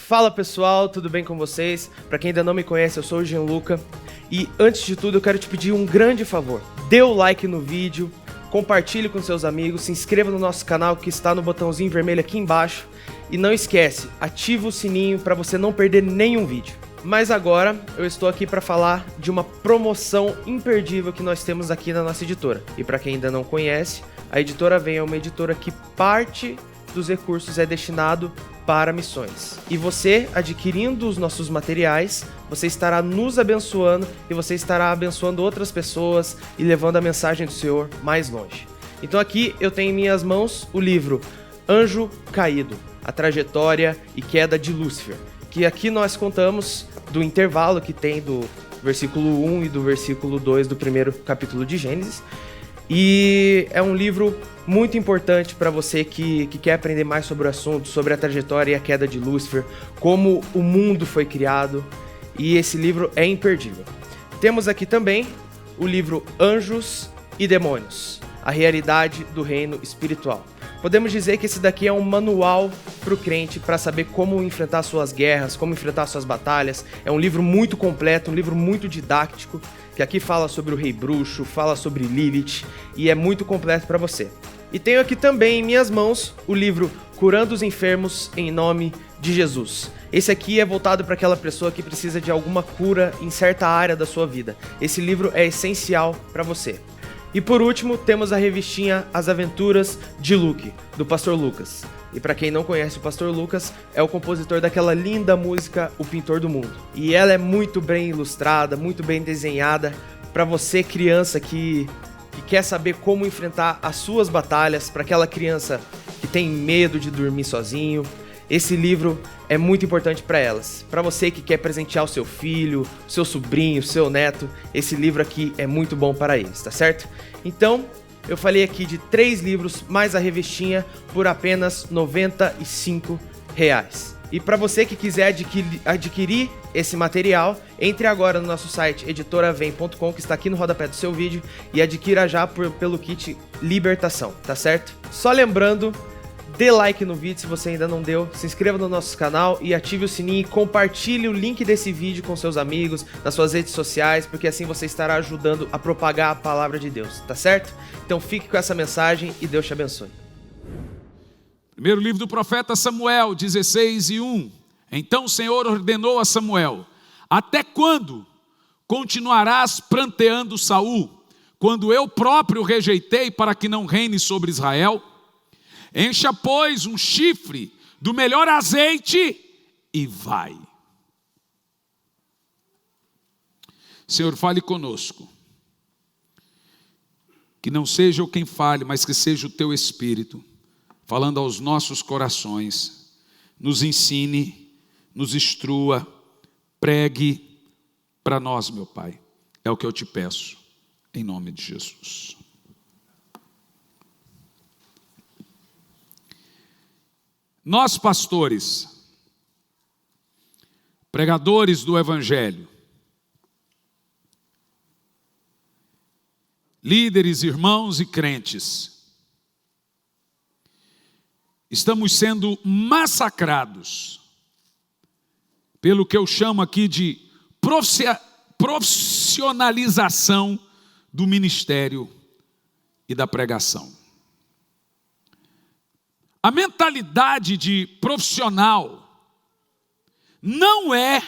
Fala pessoal, tudo bem com vocês? Para quem ainda não me conhece, eu sou o Gianluca e antes de tudo eu quero te pedir um grande favor. Dê o like no vídeo, compartilhe com seus amigos, se inscreva no nosso canal que está no botãozinho vermelho aqui embaixo e não esquece, ativa o sininho para você não perder nenhum vídeo. Mas agora eu estou aqui para falar de uma promoção imperdível que nós temos aqui na nossa editora. E para quem ainda não conhece, a Editora Vem é uma editora que parte dos recursos é destinado para missões. E você, adquirindo os nossos materiais, você estará nos abençoando e você estará abençoando outras pessoas e levando a mensagem do Senhor mais longe. Então aqui eu tenho em minhas mãos o livro Anjo Caído, a trajetória e queda de Lúcifer, que aqui nós contamos do intervalo que tem do versículo 1 e do versículo 2 do primeiro capítulo de Gênesis. E é um livro muito importante para você que quer aprender mais sobre o assunto, sobre a trajetória e a queda de Lúcifer, como o mundo foi criado, e esse livro é imperdível. Temos aqui também o livro Anjos e Demônios, a realidade do reino espiritual. Podemos dizer que esse daqui é um manual para o crente para saber como enfrentar suas guerras, como enfrentar suas batalhas. É um livro muito completo, um livro muito didático, que aqui fala sobre o Rei Bruxo, fala sobre Lilith e é muito completo para você. E tenho aqui também em minhas mãos o livro Curando os Enfermos em Nome de Jesus. Esse aqui é voltado para aquela pessoa que precisa de alguma cura em certa área da sua vida. Esse livro é essencial para você. E por último, temos a revistinha As Aventuras de Luke, do Pastor Lucas. E para quem não conhece o Pastor Lucas, é o compositor daquela linda música O Pintor do Mundo. E ela é muito bem ilustrada, muito bem desenhada, para você criança que quer saber como enfrentar as suas batalhas, para aquela criança que tem medo de dormir sozinho. Esse livro é muito importante para elas. Para você que quer presentear o seu filho, seu sobrinho, seu neto, esse livro aqui é muito bom para eles, tá certo? Então, eu falei aqui de 3 livros mais a revistinha por apenas R$ 95. E para você que quiser adquirir esse material, entre agora no nosso site editoravem.com, que está aqui no rodapé do seu vídeo, e adquira já pelo kit Libertação, tá certo? Só lembrando, dê like no vídeo se você ainda não deu, se inscreva no nosso canal e ative o sininho e compartilhe o link desse vídeo com seus amigos, nas suas redes sociais, porque assim você estará ajudando a propagar a palavra de Deus, tá certo? Então fique com essa mensagem e Deus te abençoe. Primeiro livro do profeta Samuel, 16:1. Então o Senhor ordenou a Samuel: até quando continuarás pranteando Saul, quando eu próprio o rejeitei para que não reine sobre Israel? Encha, pois, um chifre do melhor azeite e vai. Senhor, fale conosco. Que não seja eu quem fale, mas que seja o teu Espírito falando aos nossos corações. Nos ensine, nos instrua, pregue para nós, meu Pai. É o que eu te peço, em nome de Jesus. Nós, pastores, pregadores do Evangelho, líderes, irmãos e crentes, estamos sendo massacrados pelo que eu chamo aqui de profissionalização do ministério e da pregação. A mentalidade de profissional não é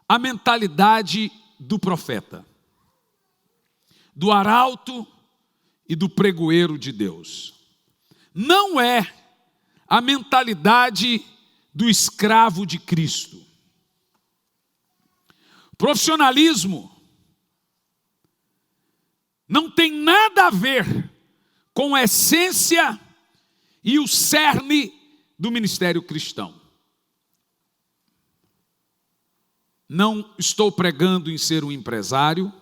a mentalidade do profeta, do arauto e do pregoeiro de Deus. Não é a mentalidade do escravo de Cristo. Profissionalismo não tem nada a ver com a essência e o cerne do ministério cristão. Não estou pregando em ser um empresário,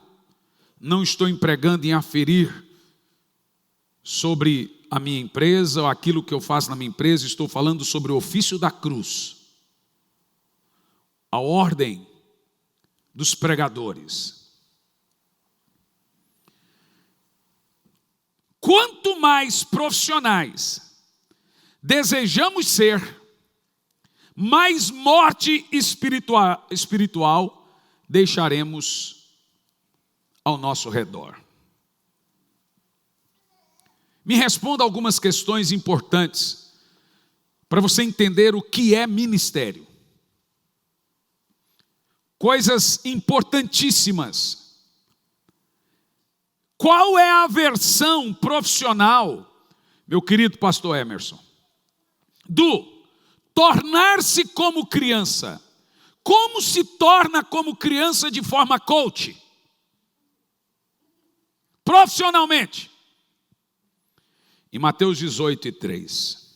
não estou pregando em aferir sobre a minha empresa ou aquilo que eu faço na minha empresa, estou falando sobre o ofício da cruz, a ordem dos pregadores. Quanto mais profissionais desejamos ser, mais morte espiritual deixaremos ao nosso redor. Me responda algumas questões importantes para você entender o que é ministério. Coisas importantíssimas. Qual é a versão profissional, meu querido pastor Emerson, do tornar-se como criança? Como se torna como criança de forma coach? Profissionalmente. Em Mateus 18:3.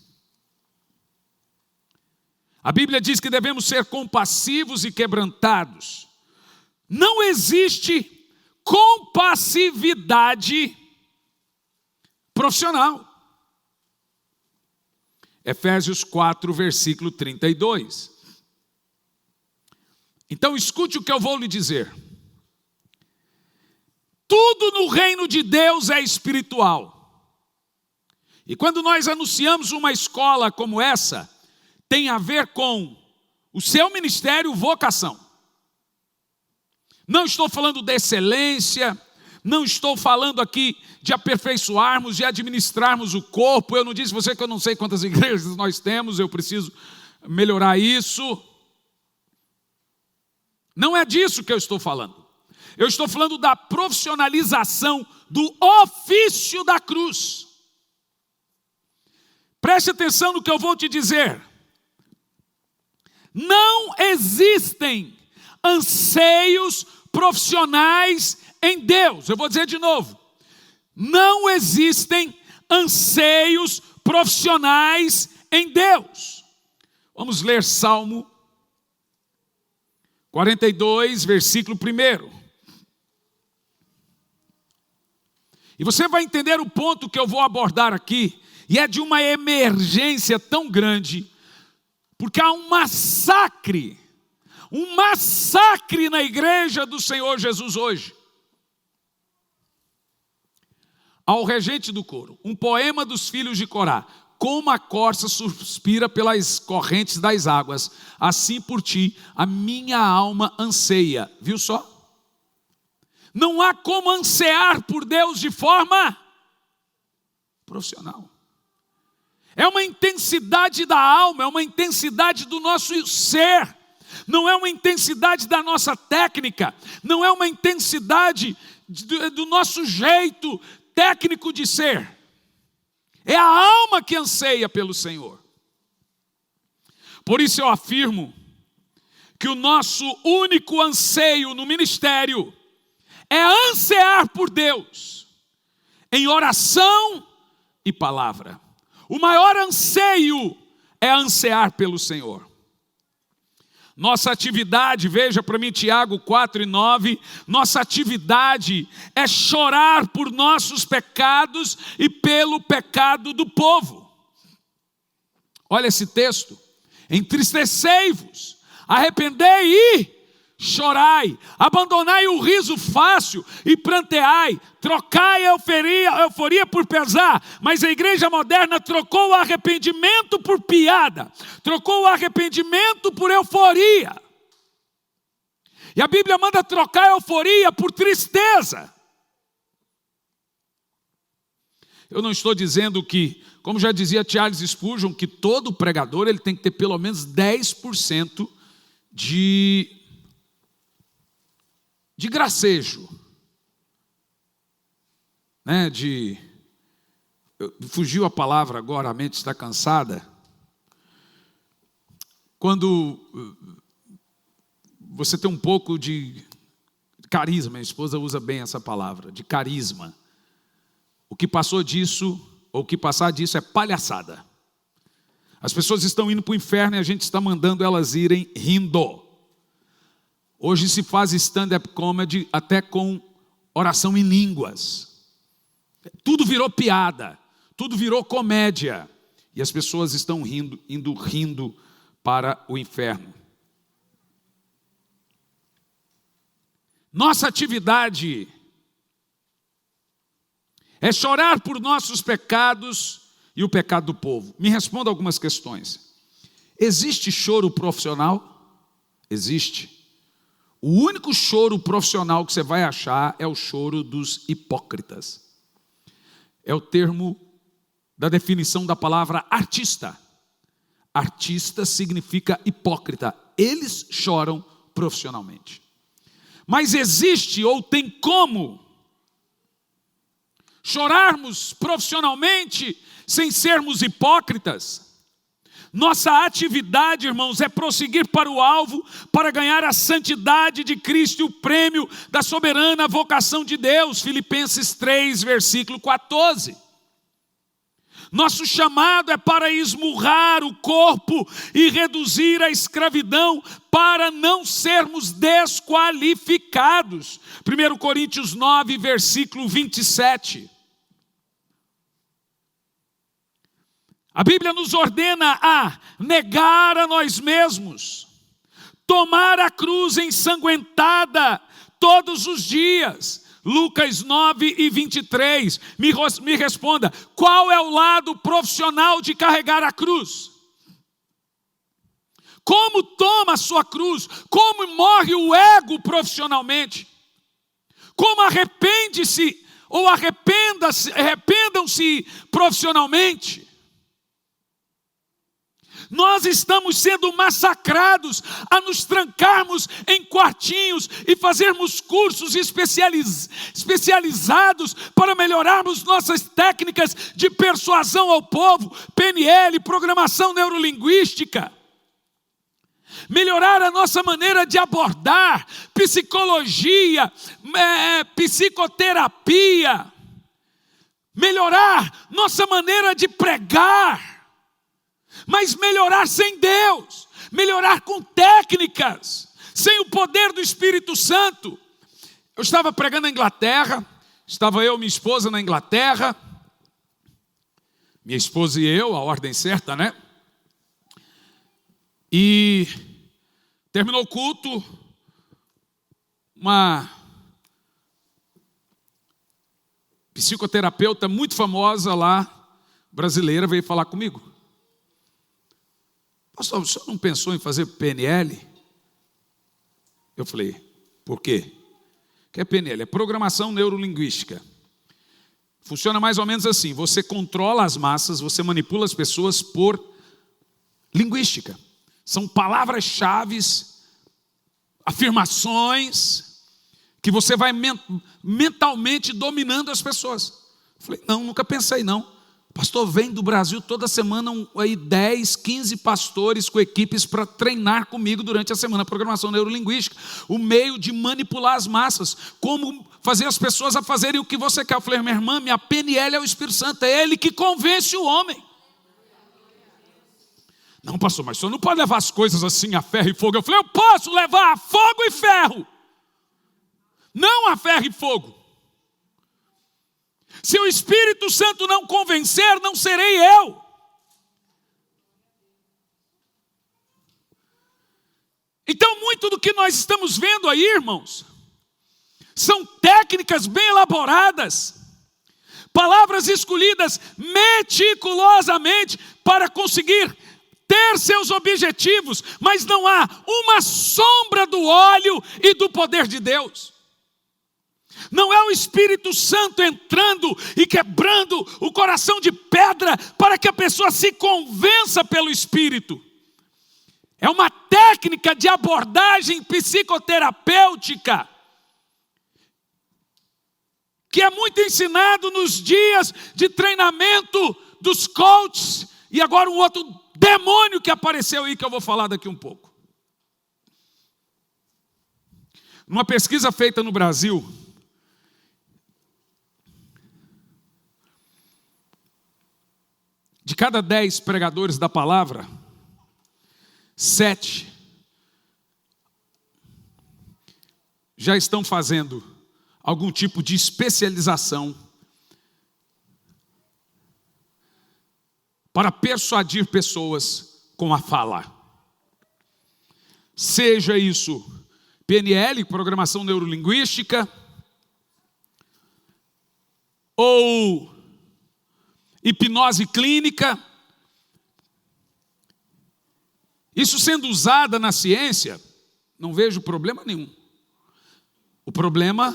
A Bíblia diz que devemos ser compassivos e quebrantados. Não existe compassividade profissional. Efésios 4, versículo 32. Então escute o que eu vou lhe dizer. Tudo no reino de Deus é espiritual. E quando nós anunciamos uma escola como essa, tem a ver com o seu ministério, vocação. Não estou falando de excelência, não estou falando aqui de aperfeiçoarmos, de administrarmos o corpo. Eu não disse a você que eu não sei quantas igrejas nós temos, eu preciso melhorar isso. Não é disso que eu estou falando. Eu estou falando da profissionalização do ofício da cruz. Preste atenção no que eu vou te dizer. Não existem anseios profissionais em Deus. Eu vou dizer de novo. Não existem anseios profissionais em Deus. Vamos ler Salmo 42, versículo 1. E você vai entender o ponto que eu vou abordar aqui. E é de uma emergência tão grande, porque há um massacre na igreja do Senhor Jesus hoje. Ao regente do coro, um poema dos filhos de Corá. Como a corça suspira pelas correntes das águas, assim por ti a minha alma anseia. Viu só? Não há como ansiar por Deus de forma profissional. É uma intensidade da alma, é uma intensidade do nosso ser. Não é uma intensidade da nossa técnica, não é uma intensidade do nosso jeito técnico de ser. É a alma que anseia pelo Senhor. Por isso eu afirmo que o nosso único anseio no ministério é ansiar por Deus, em oração e palavra. O maior anseio é ansiar pelo Senhor. Nossa atividade, veja para mim Tiago 4:9, nossa atividade é chorar por nossos pecados e pelo pecado do povo. Olha esse texto, entristecei-vos, arrependei e chorai, abandonai o riso fácil e pranteai, trocai a euforia por pesar. Mas a igreja moderna trocou o arrependimento por piada, trocou o arrependimento por euforia. E a Bíblia manda trocar a euforia por tristeza. Eu não estou dizendo que, como já dizia Charles Spurgeon, que todo pregador ele tem que ter pelo menos 10% de gracejo, né? Fugiu a palavra agora, a mente está cansada. Quando você tem um pouco de carisma, minha esposa usa bem essa palavra, de carisma. O que passou disso, ou o que passar disso é palhaçada. As pessoas estão indo para o inferno e a gente está mandando elas irem rindo. Hoje se faz stand-up comedy até com oração em línguas. Tudo virou piada, tudo virou comédia. E as pessoas estão indo rindo para o inferno. Nossa atividade é chorar por nossos pecados e o pecado do povo. Me responda algumas questões. Existe choro profissional? Existe. O único choro profissional que você vai achar é o choro dos hipócritas. É o termo da definição da palavra artista. Artista significa hipócrita. Eles choram profissionalmente. Mas existe ou tem como chorarmos profissionalmente sem sermos hipócritas? Nossa atividade, irmãos, é prosseguir para o alvo, para ganhar a santidade de Cristo e o prêmio da soberana vocação de Deus. Filipenses 3, versículo 14. Nosso chamado é para esmurrar o corpo e reduzir a escravidão para não sermos desqualificados. 1 Coríntios 9, versículo 27. A Bíblia nos ordena a negar a nós mesmos, tomar a cruz ensanguentada todos os dias. Lucas 9 e 23, me responda, qual é o lado profissional de carregar a cruz? Como toma a sua cruz? Como morre o ego profissionalmente? Como arrepende-se ou arrependam-se profissionalmente? Nós estamos sendo massacrados a nos trancarmos em quartinhos e fazermos cursos especializados para melhorarmos nossas técnicas de persuasão ao povo, PNL, programação neurolinguística. Melhorar a nossa maneira de abordar, psicologia, psicoterapia. Melhorar nossa maneira de pregar. Mas melhorar sem Deus, melhorar com técnicas, sem o poder do Espírito Santo. Eu estava pregando na Inglaterra, estava eu e minha esposa na Inglaterra, minha esposa e eu, a ordem certa, né? E terminou o culto, uma psicoterapeuta muito famosa lá, brasileira, veio falar comigo. Pastor, o senhor não pensou em fazer PNL? Eu falei, por quê? O que é PNL? É programação neurolinguística. Funciona mais ou menos assim, você controla as massas, você manipula as pessoas por linguística. São palavras-chave, afirmações, que você vai mentalmente dominando as pessoas. Eu falei, não, nunca pensei não. Pastor, vem do Brasil toda semana aí 10, 15 pastores com equipes para treinar comigo durante a semana. Programação neurolinguística, o meio de manipular as massas, como fazer as pessoas a fazerem o que você quer. Eu falei, minha irmã, minha PNL é o Espírito Santo, é Ele que convence o homem. Não, pastor, mas o senhor não pode levar as coisas assim a ferro e fogo. Eu falei, eu posso levar a fogo e ferro, não a ferro e fogo. Se o Espírito Santo não convencer, não serei eu. Então, muito do que nós estamos vendo aí, irmãos, são técnicas bem elaboradas, palavras escolhidas meticulosamente para conseguir ter seus objetivos, mas não há uma sombra do óleo e do poder de Deus. Não é o Espírito Santo entrando e quebrando o coração de pedra para que a pessoa se convença pelo Espírito. É uma técnica de abordagem psicoterapêutica que é muito ensinado nos dias de treinamento dos coaches. E agora um outro demônio que apareceu aí que eu vou falar daqui um pouco. Numa pesquisa feita no Brasil, de cada 10 pregadores da palavra, 7 já estão fazendo algum tipo de especialização para persuadir pessoas com a fala. Seja isso PNL, programação neurolinguística, ou hipnose clínica, Isso sendo usada na ciência, não vejo problema nenhum. O problema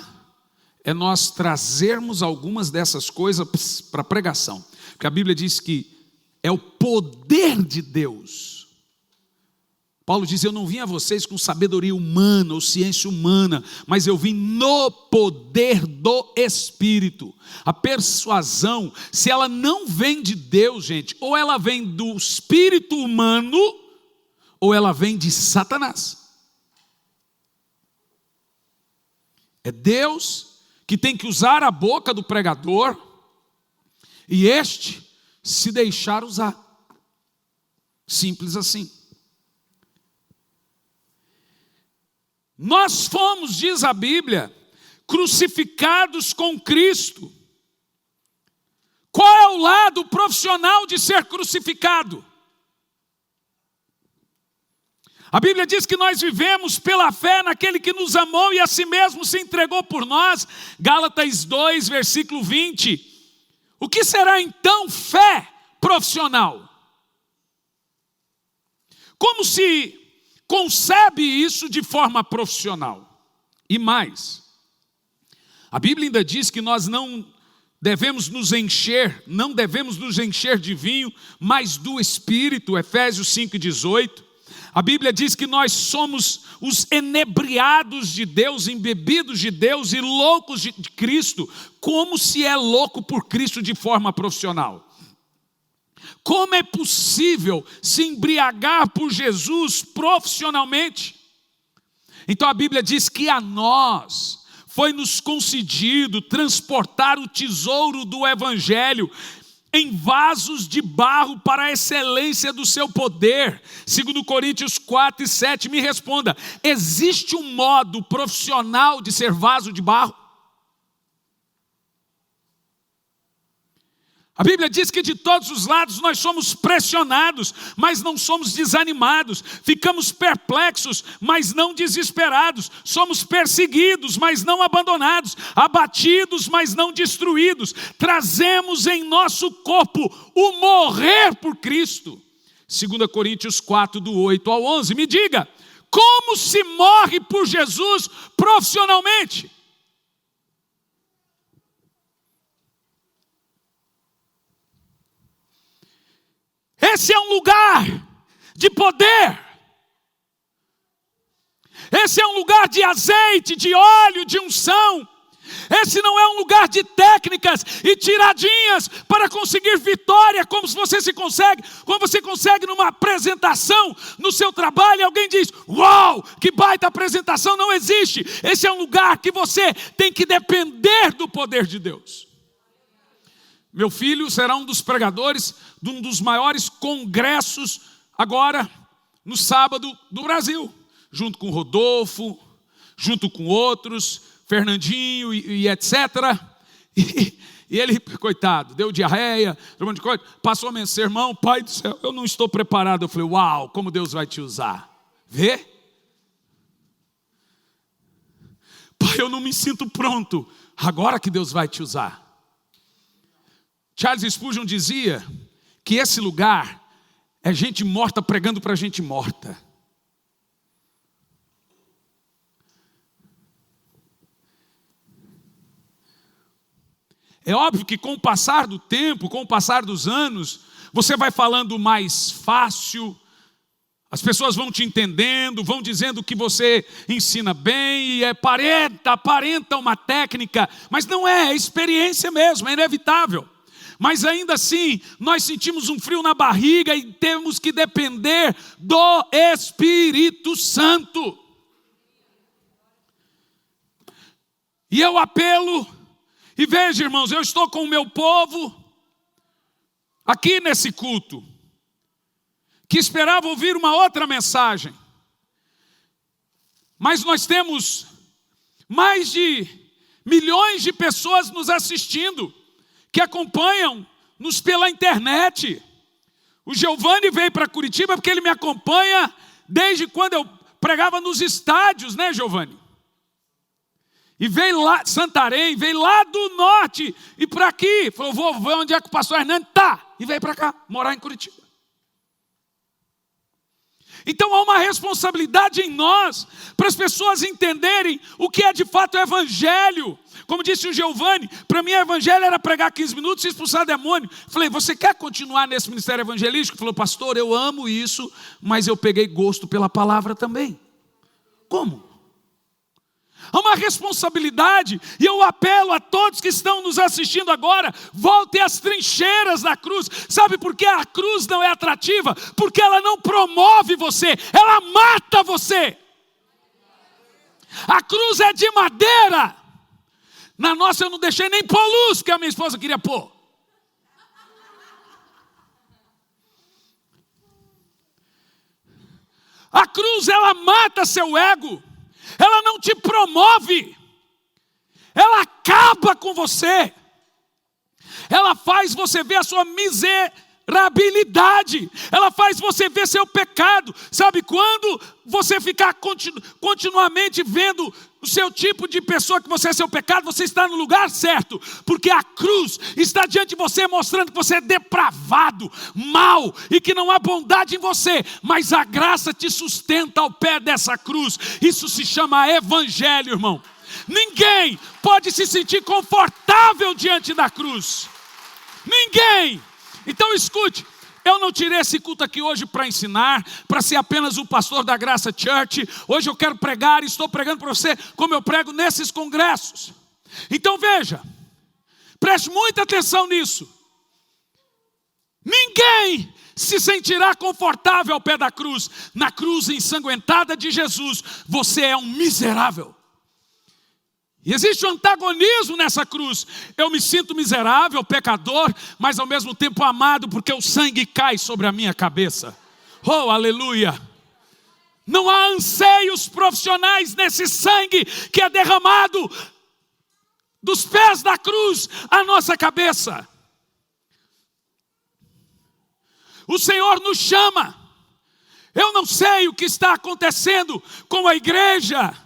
é nós trazermos algumas dessas coisas para a pregação. Porque a Bíblia diz que é o poder de Deus. Paulo diz, eu não vim a vocês com sabedoria humana ou ciência humana, mas eu vim no poder do Espírito. A persuasão, se ela não vem de Deus, gente, ou ela vem do espírito humano, ou ela vem de Satanás. É Deus que tem que usar a boca do pregador e este se deixar usar. Simples assim. Nós fomos, diz a Bíblia, crucificados com Cristo. Qual é o lado profissional de ser crucificado? A Bíblia diz que nós vivemos pela fé naquele que nos amou e a si mesmo se entregou por nós. Gálatas 2, versículo 20. O que será então fé profissional? Como se concebe isso de forma profissional? E mais, a Bíblia ainda diz que nós não devemos nos encher de vinho, mas do Espírito, Efésios 5,18. A Bíblia diz que nós somos os enebriados de Deus, embebidos de Deus e loucos de Cristo. Como se é louco por Cristo de forma profissional? Como é possível se embriagar por Jesus profissionalmente? Então a Bíblia diz que a nós foi nos concedido transportar o tesouro do Evangelho em vasos de barro para a excelência do seu poder. 2 Coríntios 4 e 7, me responda, existe um modo profissional de ser vaso de barro? A Bíblia diz que de todos os lados nós somos pressionados, mas não somos desanimados. Ficamos perplexos, mas não desesperados. Somos perseguidos, mas não abandonados. Abatidos, mas não destruídos. Trazemos em nosso corpo o morrer por Cristo. 2 Coríntios 4, do 8 ao 11. Me diga, como se morre por Jesus profissionalmente? Esse é um lugar de poder. Esse é um lugar de azeite, de óleo, de unção. Esse não é um lugar de técnicas e tiradinhas para conseguir vitória, como você consegue numa apresentação no seu trabalho e alguém diz, uau, que baita apresentação. Não existe. Esse é um lugar que você tem que depender do poder de Deus. Meu filho será um dos pregadores de um dos maiores congressos agora, no sábado, do Brasil. Junto com Rodolfo, junto com outros, Fernandinho e etc. E ele, coitado, deu diarreia, um monte de coisa, passou a mensagem, irmão, pai do céu, eu não estou preparado. Eu falei, uau, como Deus vai te usar. Vê? Pai, eu não me sinto pronto. Agora que Deus vai te usar. Charles Spurgeon dizia que esse lugar é gente morta pregando para gente morta. É óbvio que com o passar do tempo, com o passar dos anos, você vai falando mais fácil, as pessoas vão te entendendo, vão dizendo que você ensina bem, e aparenta uma técnica, mas não é experiência mesmo, é inevitável. Mas ainda assim, nós sentimos um frio na barriga e temos que depender do Espírito Santo. E eu apelo, e veja, irmãos, eu estou com o meu povo aqui nesse culto, que esperava ouvir uma outra mensagem. Mas nós temos mais de milhões de pessoas nos assistindo, que acompanham-nos pela internet. O Giovanni veio para Curitiba porque ele me acompanha desde quando eu pregava nos estádios, né, Giovanni? E veio lá, Santarém, veio lá do norte e para aqui. Falou, vou ver onde é que o pastor Hernando está. E veio para cá, morar em Curitiba. Então há uma responsabilidade em nós, para as pessoas entenderem o que é de fato o evangelho. Como disse o Giovanni, para mim o evangelho era pregar 15 minutos e expulsar demônio. Falei, você quer continuar nesse ministério evangelístico? Ele falou, pastor, eu amo isso, mas eu peguei gosto pela palavra também. Como? Há uma responsabilidade, e eu apelo a todos que estão nos assistindo agora, voltem às trincheiras da cruz. Sabe por que a cruz não é atrativa? Porque ela não promove você, ela mata você. A cruz é de madeira. Na nossa eu não deixei nem pôr luz, que a minha esposa queria pôr. A cruz, ela mata seu ego. Ela não te promove, ela acaba com você, ela faz você ver a sua miserabilidade, ela faz você ver seu pecado. Sabe quando você ficar continuamente vendo o seu tipo de pessoa que você é seu pecado, você está no lugar certo, porque a cruz está diante de você mostrando que você é depravado, mau e que não há bondade em você, mas a graça te sustenta ao pé dessa cruz. Isso se chama evangelho, irmão. Ninguém pode se sentir confortável diante da cruz, ninguém. Então escute, eu não tirei esse culto aqui hoje para ensinar, para ser apenas o pastor da Graça Church. Hoje eu quero pregar e estou pregando para você como eu prego nesses congressos. Então veja, preste muita atenção nisso. Ninguém se sentirá confortável ao pé da cruz. Na cruz ensanguentada de Jesus, você é um miserável. E existe um antagonismo nessa cruz. Eu me sinto miserável, pecador, mas ao mesmo tempo amado, porque o sangue cai sobre a minha cabeça. Oh, aleluia! Não há anseios profissionais nesse sangue que é derramado dos pés da cruz à nossa cabeça. O Senhor nos chama. Eu não sei o que está acontecendo com a igreja.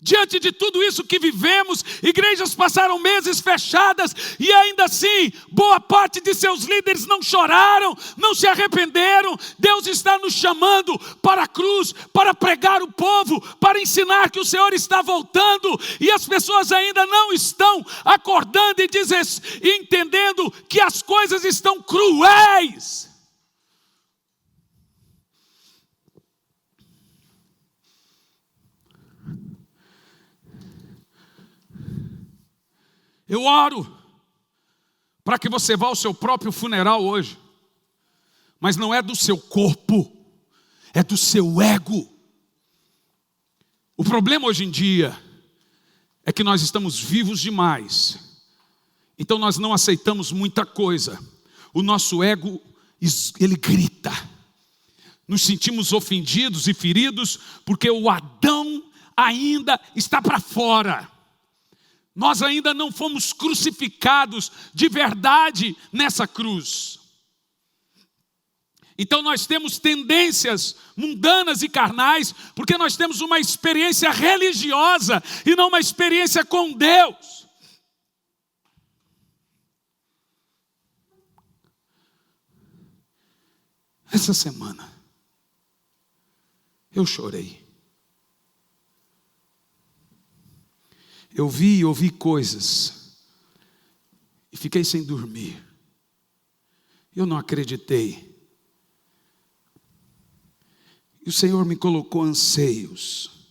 Diante de tudo isso que vivemos, igrejas passaram meses fechadas e ainda assim, boa parte de seus líderes não choraram, não se arrependeram. Deus está nos chamando para a cruz, para pregar o povo, para ensinar que o Senhor está voltando, e as pessoas ainda não estão acordando e entendendo que as coisas estão cruéis. Eu oro para que você vá ao seu próprio funeral hoje, mas não é do seu corpo, é do seu ego. O problema hoje em dia é que nós estamos vivos demais, então nós não aceitamos muita coisa. O nosso ego, ele grita, nos sentimos ofendidos e feridos, porque o Adão ainda está para fora. Nós ainda não fomos crucificados de verdade nessa cruz. Então nós temos tendências mundanas e carnais, porque nós temos uma experiência religiosa e não uma experiência com Deus. Essa semana eu chorei. Eu vi e ouvi coisas e fiquei sem dormir. Eu não acreditei. E o Senhor me colocou anseios.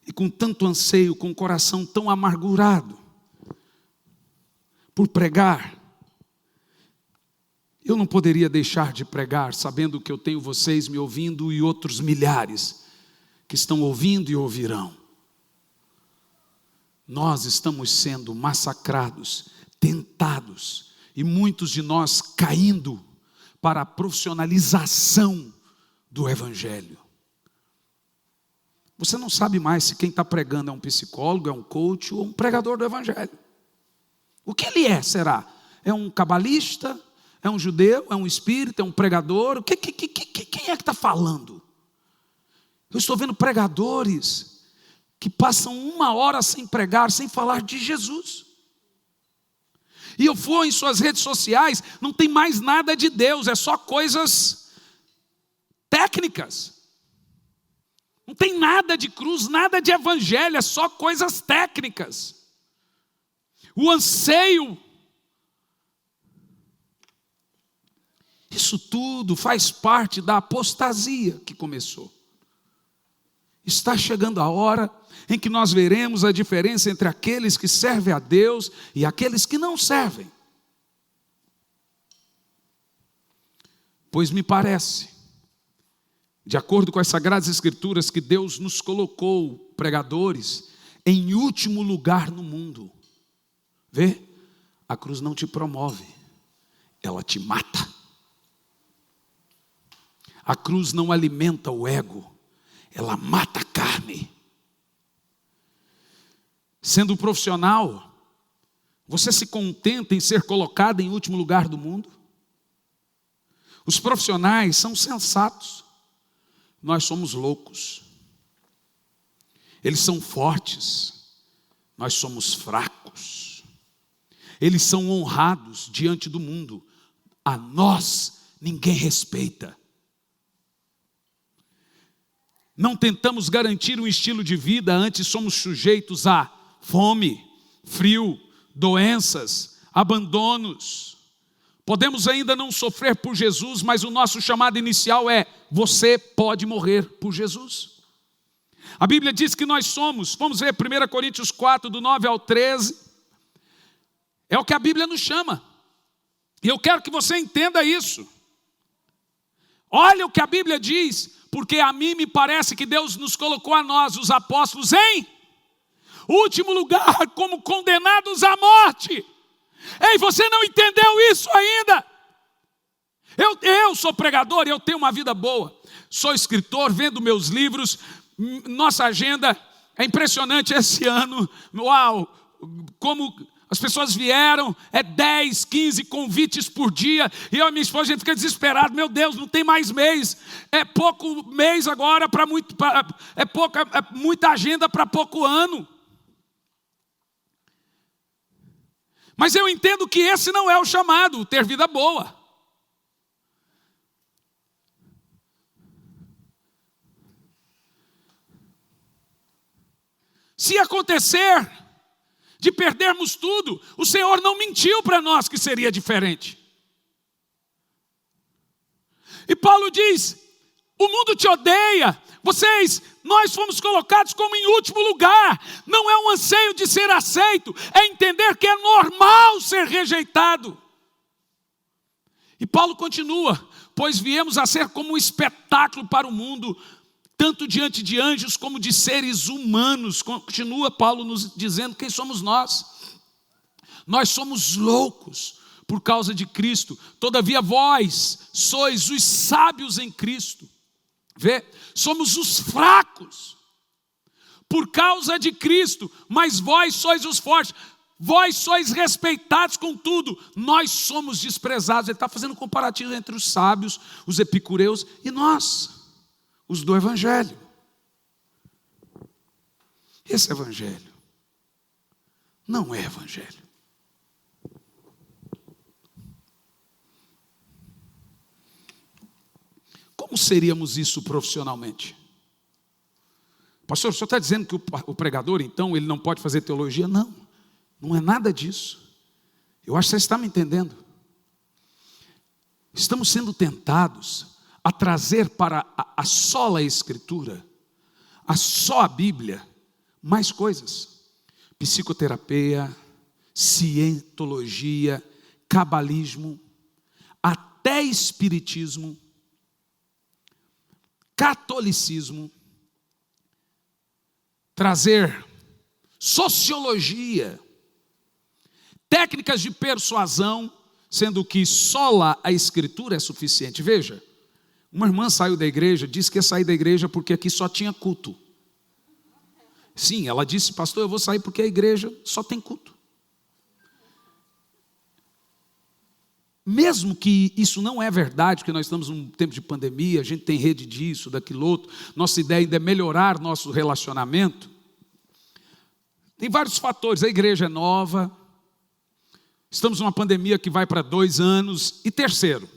E com tanto anseio, com o coração tão amargurado por pregar, eu não poderia deixar de pregar, sabendo que eu tenho vocês me ouvindo e outros milhares que estão ouvindo e ouvirão. Nós estamos sendo massacrados, tentados, e muitos de nós caindo para a profissionalização do evangelho. Você não sabe mais se quem está pregando é um psicólogo, é um coach ou um pregador do evangelho. O que ele é, será? É um cabalista? É um judeu? É um espírita? É um pregador? Quem é que está falando? Eu estou vendo pregadores que passam 1 hora sem pregar, sem falar de Jesus. E eu for em suas redes sociais, não tem mais nada de Deus, é só coisas técnicas. Não tem nada de cruz, nada de evangelho, é só coisas técnicas. O anseio. Isso tudo faz parte da apostasia que começou. Está chegando a hora em que nós veremos a diferença entre aqueles que servem a Deus e aqueles que não servem. Pois me parece, de acordo com as Sagradas Escrituras, que Deus nos colocou, pregadores, em último lugar no mundo. Vê? A cruz não te promove, ela te mata. A cruz não alimenta o ego, ela mata a carne. Sendo profissional, você se contenta em ser colocado em último lugar do mundo? Os profissionais são sensatos, nós somos loucos. Eles são fortes, nós somos fracos. Eles são honrados diante do mundo, a nós ninguém respeita. Não tentamos garantir um estilo de vida, antes somos sujeitos a fome, frio, doenças, abandonos. Podemos ainda não sofrer por Jesus, mas o nosso chamado inicial é: você pode morrer por Jesus. A Bíblia diz que nós somos, vamos ver 1 Coríntios 4, do 9 ao 13, é o que a Bíblia nos chama, e eu quero que você entenda isso. Olha o que a Bíblia diz, porque a mim me parece que Deus nos colocou a nós, os apóstolos, em último lugar, como condenados à morte. Ei, você não entendeu isso ainda? Eu sou pregador e eu tenho uma vida boa. Sou escritor, vendo meus livros. Nossa agenda é impressionante esse ano. Uau, como as pessoas vieram, 10, 15 convites por dia. E eu e minha esposa, a gente fica desesperado. Meu Deus, não tem mais mês. É pouco mês agora, é muita agenda para pouco ano. Mas eu entendo que esse não é o chamado, ter vida boa. Se acontecer de perdermos tudo, o Senhor não mentiu para nós que seria diferente. E Paulo diz: o mundo te odeia, nós fomos colocados como em último lugar. Não é um anseio de ser aceito, é entender que é normal ser rejeitado. E Paulo continua: pois viemos a ser como um espetáculo para o mundo, tanto diante de anjos como de seres humanos. Continua Paulo nos dizendo quem somos nós. Nós somos loucos por causa de Cristo, todavia vós sois os sábios em Cristo. Vê? Somos os fracos por causa de Cristo, mas vós sois os fortes. Vós sois respeitados com tudo, nós somos desprezados. Ele está fazendo um comparativo entre os sábios, os epicureus e nós, os do Evangelho. Esse Evangelho não é Evangelho. Como seríamos isso profissionalmente? Pastor, o senhor está dizendo que o pregador, então, ele não pode fazer teologia? Não, não é nada disso. Eu acho que você está me entendendo. Estamos sendo tentados a trazer para a sola Escritura, a só a Bíblia, mais coisas. Psicoterapia, cientologia, cabalismo, até espiritismo, catolicismo, trazer sociologia, técnicas de persuasão, sendo que sola a Escritura é suficiente. Veja, uma irmã saiu da igreja, disse que ia sair da igreja porque aqui só tinha culto. Sim, ela disse: pastor, eu vou sair porque a igreja só tem culto. Mesmo que isso não é verdade, porque nós estamos num tempo de pandemia, a gente tem rede disso, daquilo outro, nossa ideia ainda é melhorar nosso relacionamento. Tem vários fatores, a igreja é nova, estamos numa pandemia que vai para 2 anos. E terceiro,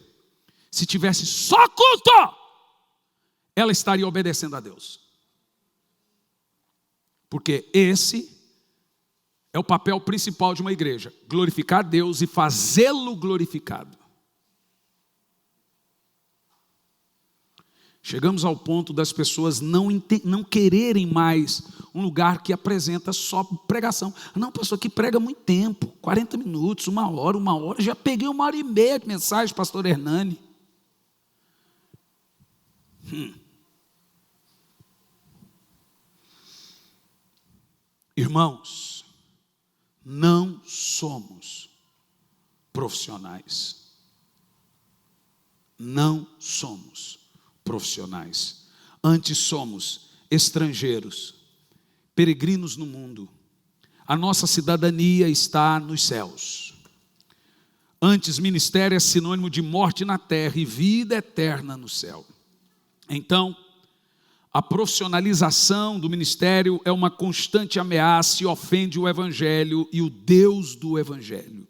se tivesse só culto, ela estaria obedecendo a Deus. Porque esse é o papel principal de uma igreja: glorificar Deus e fazê-lo glorificado. Chegamos ao ponto das pessoas não quererem mais um lugar que apresenta só pregação. Não, pastor, aqui prega muito tempo, 40 minutos, uma hora, já peguei 1h30 de mensagem, pastor Hernani. Irmãos, não somos profissionais. Não somos profissionais. Antes somos estrangeiros, peregrinos no mundo. A nossa cidadania está nos céus. Antes, ministério é sinônimo de morte na terra e vida eterna no céu. Então, a profissionalização do ministério é uma constante ameaça e ofende o Evangelho e o Deus do Evangelho.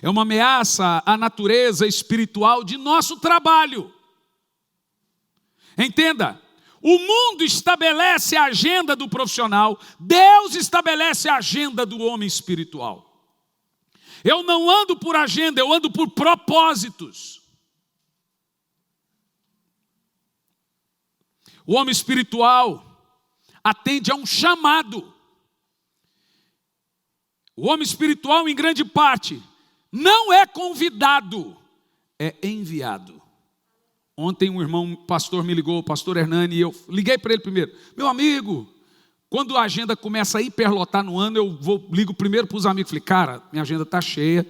É uma ameaça à natureza espiritual de nosso trabalho. Entenda, o mundo estabelece a agenda do profissional, Deus estabelece a agenda do homem espiritual. Eu não ando por agenda, eu ando por propósitos. O homem espiritual atende a um chamado. O homem espiritual, em grande parte, não é convidado, é enviado. Ontem um irmão pastor me ligou, o pastor Hernani, e eu liguei para ele primeiro. Meu amigo, quando a agenda começa a hiperlotar no ano, ligo primeiro para os amigos. Falei, cara, minha agenda está cheia,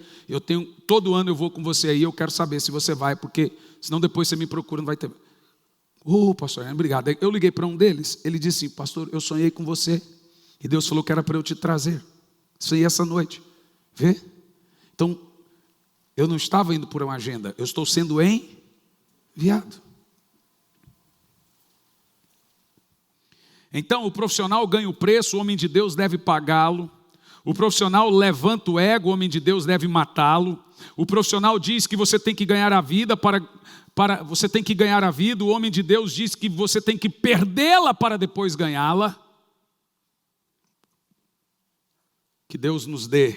todo ano eu vou com você aí, eu quero saber se você vai, porque senão depois você me procura, não vai ter. Pastor Hernani, obrigado. Eu liguei para um deles, ele disse assim, pastor, eu sonhei com você, e Deus falou que era para eu te trazer. Sonhei essa noite, vê? Então, eu não estava indo por uma agenda, eu estou sendo enviado. Então o profissional ganha o preço, o homem de Deus deve pagá-lo. O profissional levanta o ego, o homem de Deus deve matá-lo. O profissional diz que você tem que ganhar a vida você tem que ganhar a vida. O homem de Deus diz que você tem que perdê-la para depois ganhá-la. Que Deus nos dê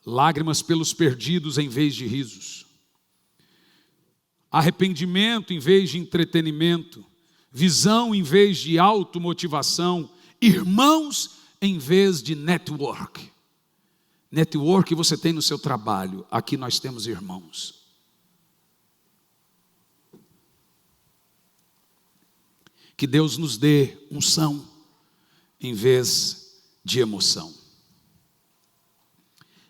lágrimas pelos perdidos em vez de risos. Arrependimento em vez de entretenimento, visão em vez de automotivação, irmãos em vez de network. Network você tem no seu trabalho, aqui nós temos irmãos. Que Deus nos dê unção em vez de emoção.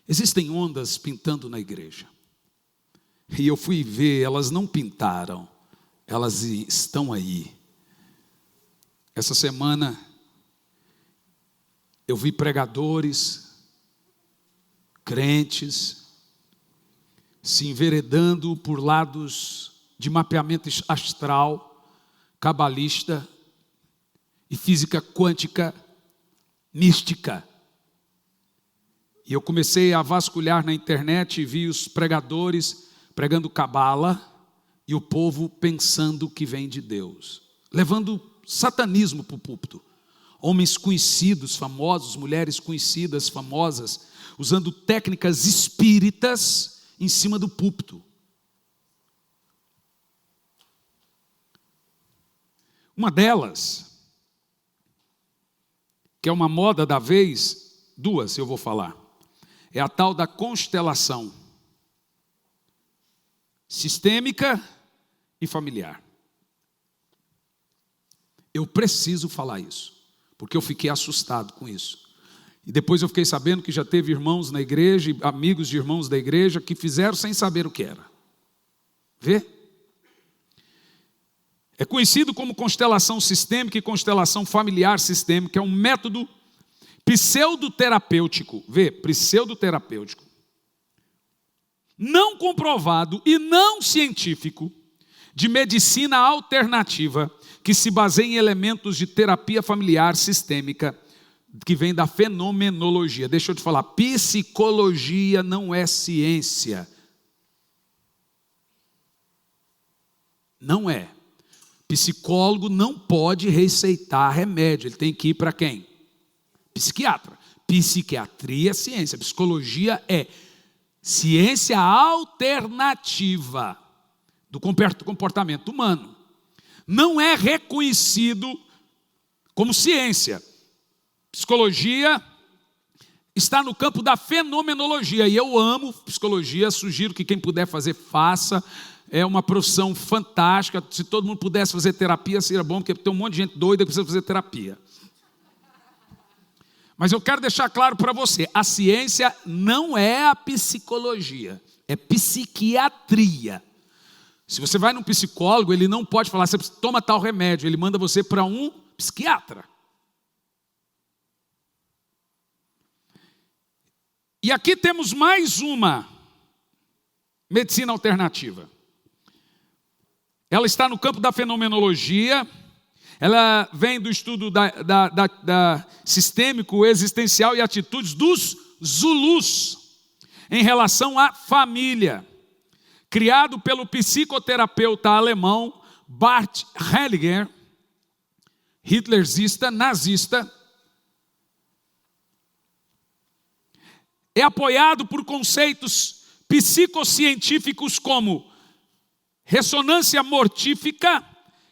Existem ondas pintando na igreja. E eu fui ver, elas não pintaram, elas estão aí. Essa semana, eu vi pregadores, crentes, se enveredando por lados de mapeamento astral, cabalista e física quântica mística. E eu comecei a vasculhar na internet e vi os pregadores pregando cabala e o povo pensando que vem de Deus, levando satanismo para o púlpito. Homens conhecidos, famosos, mulheres conhecidas, famosas, usando técnicas espíritas em cima do púlpito. Uma delas, que é uma moda da vez, duas eu vou falar, é a tal da constelação sistêmica e familiar. Eu preciso falar isso, porque eu fiquei assustado com isso. E depois eu fiquei sabendo que já teve irmãos na igreja, amigos de irmãos da igreja, que fizeram sem saber o que era. Vê? É conhecido como constelação sistêmica e constelação familiar sistêmica. É um método pseudoterapêutico. Vê? Pseudoterapêutico. Não comprovado e não científico, de medicina alternativa, que se baseia em elementos de terapia familiar sistêmica, que vem da fenomenologia. Deixa eu te falar, psicologia não é ciência. Não é. Psicólogo não pode receitar remédio, ele tem que ir para quem? Psiquiatra. Psiquiatria é ciência, psicologia é ciência alternativa do comportamento humano. Não é reconhecido como ciência. Psicologia está no campo da fenomenologia, e eu amo psicologia, sugiro que quem puder fazer, faça. É uma profissão fantástica. Se todo mundo pudesse fazer terapia, seria bom, porque tem um monte de gente doida que precisa fazer terapia. Mas eu quero deixar claro para você, a ciência não é a psicologia, é psiquiatria. Se você vai num psicólogo, ele não pode falar, você toma tal remédio, ele manda você para um psiquiatra. E aqui temos mais uma medicina alternativa. Ela está no campo da fenomenologia, ela vem do estudo da sistêmico, existencial e atitudes dos Zulus em relação à família, criado pelo psicoterapeuta alemão Bart Hellinger, hitlerista, nazista. É apoiado por conceitos psicocientíficos como ressonância mortífica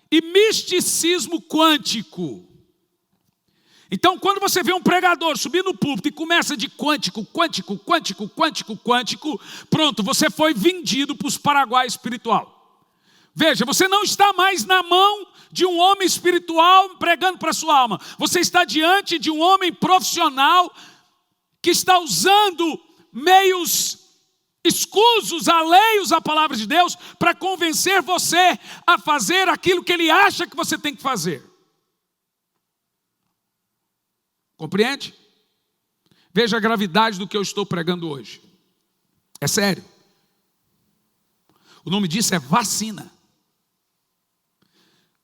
e misticismo quântico. Então, quando você vê um pregador subir no púlpito e começa de quântico, pronto, você foi vendido para os Paraguai espiritual. Veja, você não está mais na mão de um homem espiritual pregando para a sua alma. Você está diante de um homem profissional que está usando meios escusos, alheios à palavra de Deus, para convencer você a fazer aquilo que ele acha que você tem que fazer. Compreende? Veja a gravidade do que eu estou pregando hoje. É sério. O nome disso é vacina.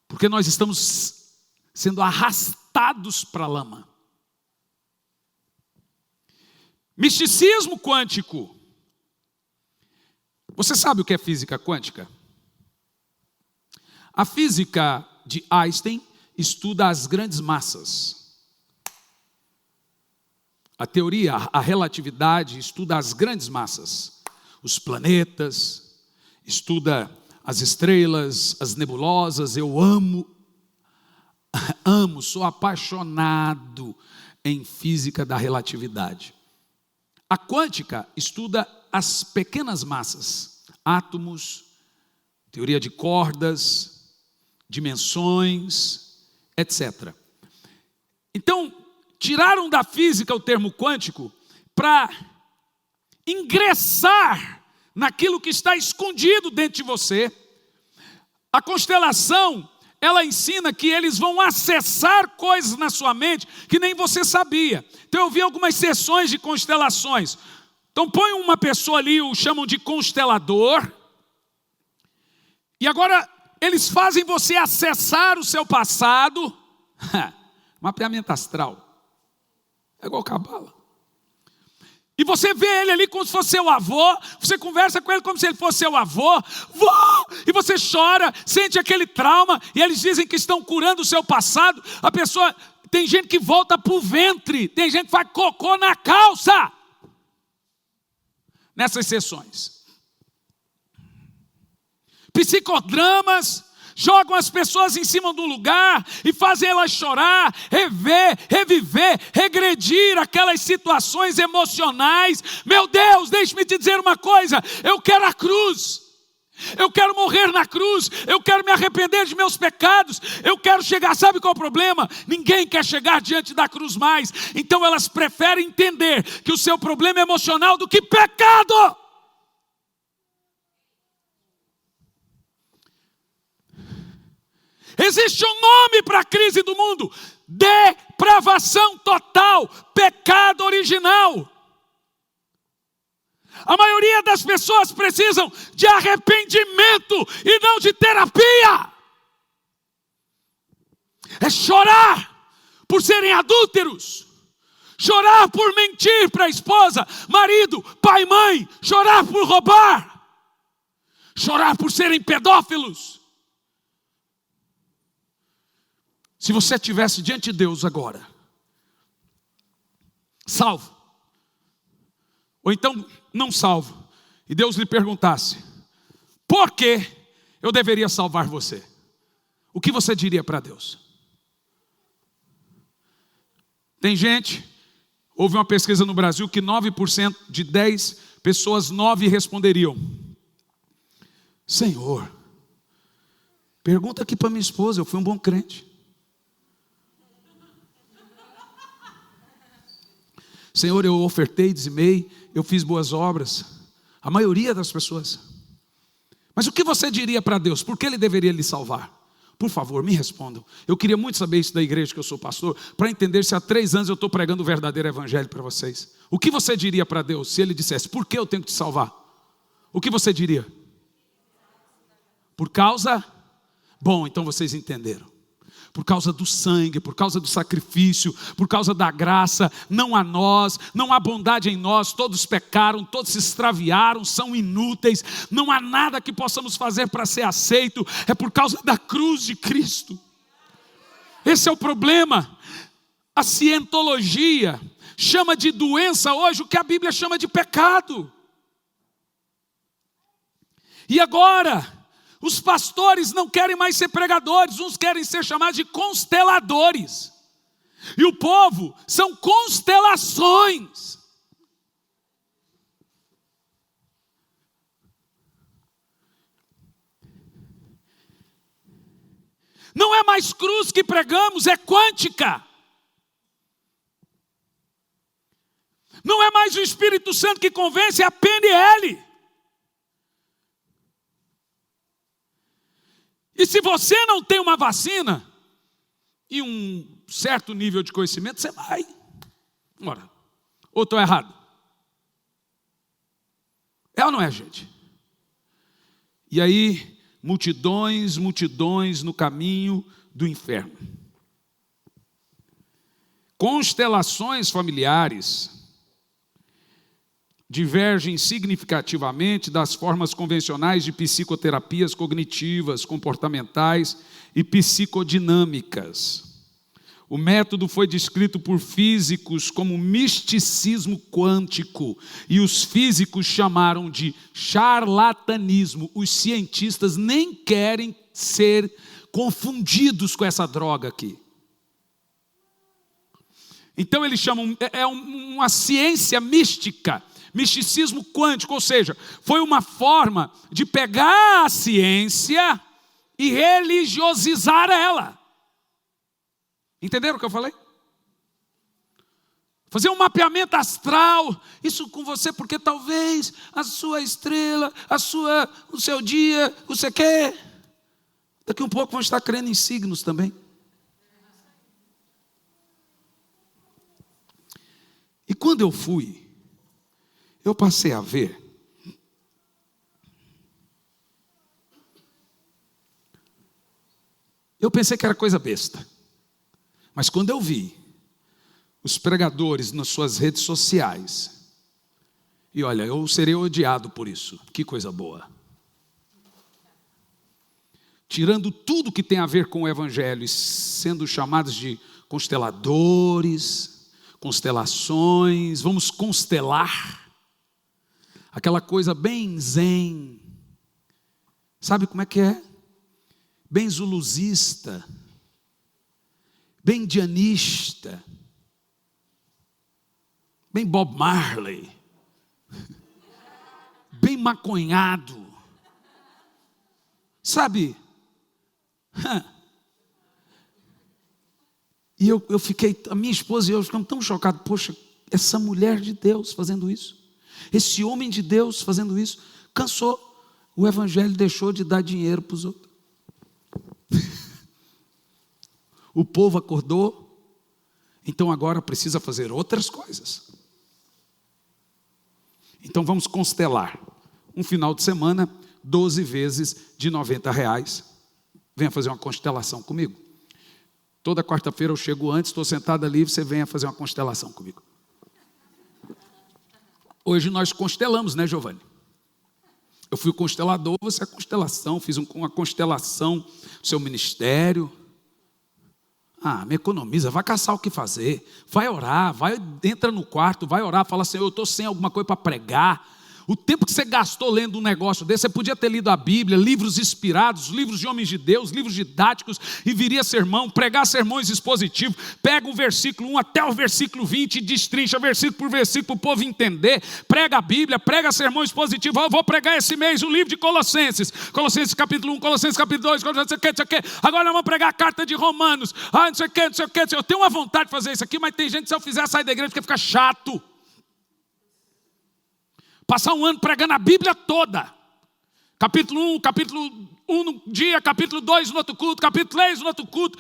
Porque nós estamos sendo arrastados para a lama. Misticismo quântico. Você sabe o que é física quântica? A física de Einstein estuda as grandes massas. A teoria, a relatividade, estuda as grandes massas. Os planetas, estuda as estrelas, as nebulosas. Eu amo, sou apaixonado em física da relatividade. A quântica estuda as pequenas massas, átomos, teoria de cordas, dimensões, etc. Então, tiraram da física o termo quântico para ingressar naquilo que está escondido dentro de você. A constelação, ela ensina que eles vão acessar coisas na sua mente que nem você sabia. Então eu vi algumas sessões de constelações. Então põe uma pessoa ali, o chamam de constelador, e agora eles fazem você acessar o seu passado. Mapeamento astral. É igual cabala. E você vê ele ali como se fosse seu avô, você conversa com ele como se ele fosse seu avô, e você chora, sente aquele trauma, e eles dizem que estão curando o seu passado. A pessoa, tem gente que volta para o ventre, tem gente que faz cocô na calça, nessas sessões. Psicodramas, jogam as pessoas em cima do lugar e fazem elas chorar, rever, reviver, regredir aquelas situações emocionais. Meu Deus, deixe-me te dizer uma coisa, eu quero a cruz. Eu quero morrer na cruz, eu quero me arrepender de meus pecados, eu quero chegar, sabe qual é o problema? Ninguém quer chegar diante da cruz mais, então elas preferem entender que o seu problema é emocional do que pecado. Existe um nome para a crise do mundo: depravação total, pecado original. A maioria das pessoas precisam de arrependimento e não de terapia. É chorar por serem adúlteros, chorar por mentir para a esposa, marido, pai, mãe, chorar por roubar, chorar por serem pedófilos. Se você estivesse diante de Deus agora, salvo, ou então não salvo, e Deus lhe perguntasse: por que eu deveria salvar você? O que você diria para Deus? Tem gente, houve uma pesquisa no Brasil que 9% de 10 pessoas, 9 responderiam: Senhor, pergunta aqui para minha esposa, eu fui um bom crente. Senhor, eu ofertei, dizimei, eu fiz boas obras. A maioria das pessoas. Mas o que você diria para Deus? Por que Ele deveria lhe salvar? Por favor, me respondam. Eu queria muito saber isso da igreja que eu sou pastor, para entender se há 3 anos eu estou pregando o verdadeiro evangelho para vocês. O que você diria para Deus se Ele dissesse: por que eu tenho que te salvar? O que você diria? Por causa? Bom, então vocês entenderam. Por causa do sangue, por causa do sacrifício, por causa da graça. Não há nós, não há bondade em nós. Todos pecaram, todos se extraviaram, são inúteis. Não há nada que possamos fazer para ser aceito. É por causa da cruz de Cristo. Esse é o problema. A cientologia chama de doença hoje o que a Bíblia chama de pecado. E agora, os pastores não querem mais ser pregadores, uns querem ser chamados de consteladores. E o povo são constelações. Não é mais cruz que pregamos, é quântica. Não é mais o Espírito Santo que convence, é a PNL. E se você não tem uma vacina e um certo nível de conhecimento, você vai. Ora, ou estou errado? É ou não é, gente? E aí, multidões no caminho do inferno. Constelações familiares divergem significativamente das formas convencionais de psicoterapias cognitivas, comportamentais e psicodinâmicas. O método foi descrito por físicos como misticismo quântico, e os físicos chamaram de charlatanismo. Os cientistas nem querem ser confundidos com essa droga aqui. Então eles chamam, uma ciência mística, misticismo quântico, ou seja, foi uma forma de pegar a ciência e religiosizar ela. Entenderam o que eu falei? Fazer um mapeamento astral, isso com você, porque talvez a sua estrela, o seu dia, você quer. Daqui um pouco vão estar crendo em signos também. E quando eu fui, eu passei a ver eu pensei que era coisa besta, mas quando eu vi os pregadores nas suas redes sociais, e olha, eu serei odiado por isso, que coisa boa, tirando tudo que tem a ver com o evangelho e sendo chamados de consteladores, constelações, vamos constelar. Aquela coisa bem zen, sabe como é que é? Bem zuluzista, bem dianista, bem Bob Marley, bem maconhado, sabe? E eu fiquei, a minha esposa e eu ficamos tão chocados, poxa, essa mulher de Deus fazendo isso. Esse homem de Deus fazendo isso, cansou. O evangelho deixou de dar dinheiro para os outros. O povo acordou, então agora precisa fazer outras coisas. Então vamos constelar. Um final de semana, 12 vezes de R$90. Venha fazer uma constelação comigo. Toda quarta-feira eu chego antes, estou sentado ali, você venha fazer uma constelação comigo. Hoje nós constelamos, né, Giovanni? Eu fui constelador, você é constelação, fiz uma constelação do seu ministério. Me economiza, vai caçar o que fazer, vai orar, entra no quarto, vai orar, fala assim, eu estou sem alguma coisa para pregar. O tempo que você gastou lendo um negócio desse, você podia ter lido a Bíblia, livros inspirados, livros de homens de Deus, livros didáticos, e viria sermão, pregar sermões expositivos, pega o versículo 1 até o versículo 20 e destrincha versículo por versículo para o povo entender, prega a Bíblia, prega sermão expositivo. Eu vou pregar esse mês o livro de Colossenses, Colossenses capítulo 1, Colossenses capítulo 2, Colossenses não sei o que, agora nós vamos pregar a carta de Romanos, não sei o que, eu tenho uma vontade de fazer isso aqui, mas tem gente que se eu fizer sair da igreja porque fica chato. Passar um ano pregando a Bíblia toda. Capítulo 1 num dia, capítulo 2 no outro culto, capítulo 3 no outro culto.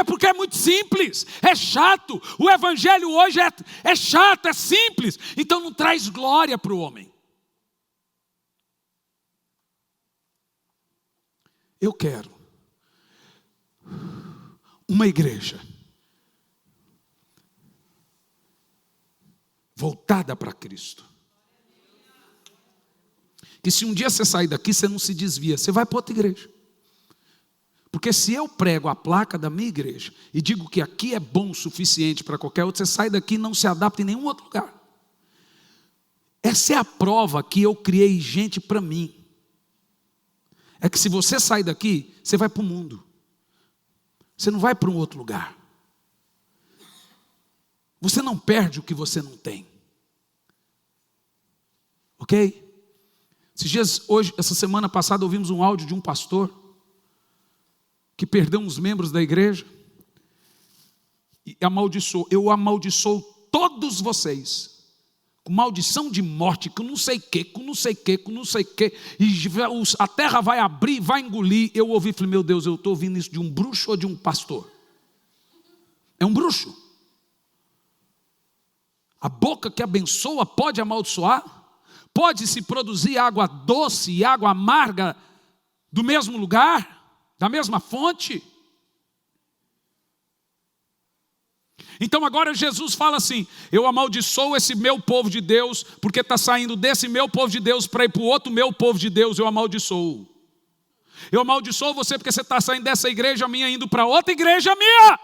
Porque é muito simples, é chato. O evangelho hoje é chato, é simples. Então não traz glória para o homem. Eu quero uma igreja voltada para Cristo. Que se um dia você sair daqui, você não se desvia, você vai para outra igreja. Porque se eu prego a placa da minha igreja e digo que aqui é bom o suficiente para qualquer outro, você sai daqui e não se adapta em nenhum outro lugar. Essa é a prova que eu criei gente para mim. É que se você sair daqui, você vai para o mundo. Você não vai para um outro lugar. Você não perde o que você não tem. Ok? Esses dias, essa semana passada, ouvimos um áudio de um pastor que perdeu uns membros da igreja e amaldiçoou. Eu amaldiçoo todos vocês com maldição de morte, com não sei o que, com não sei o que, com não sei o que, e a terra vai abrir, vai engolir. Eu ouvi e falei, meu Deus, eu estou ouvindo isso de um bruxo ou de um pastor? É um bruxo. A boca que abençoa pode amaldiçoar? Pode se produzir água doce e água amarga do mesmo lugar, da mesma fonte? Então agora Jesus fala assim, eu amaldiçoo esse meu povo de Deus, porque está saindo desse meu povo de Deus para ir para o outro meu povo de Deus, eu amaldiçoo. Eu amaldiçoo você porque você está saindo dessa igreja minha, indo para outra igreja minha.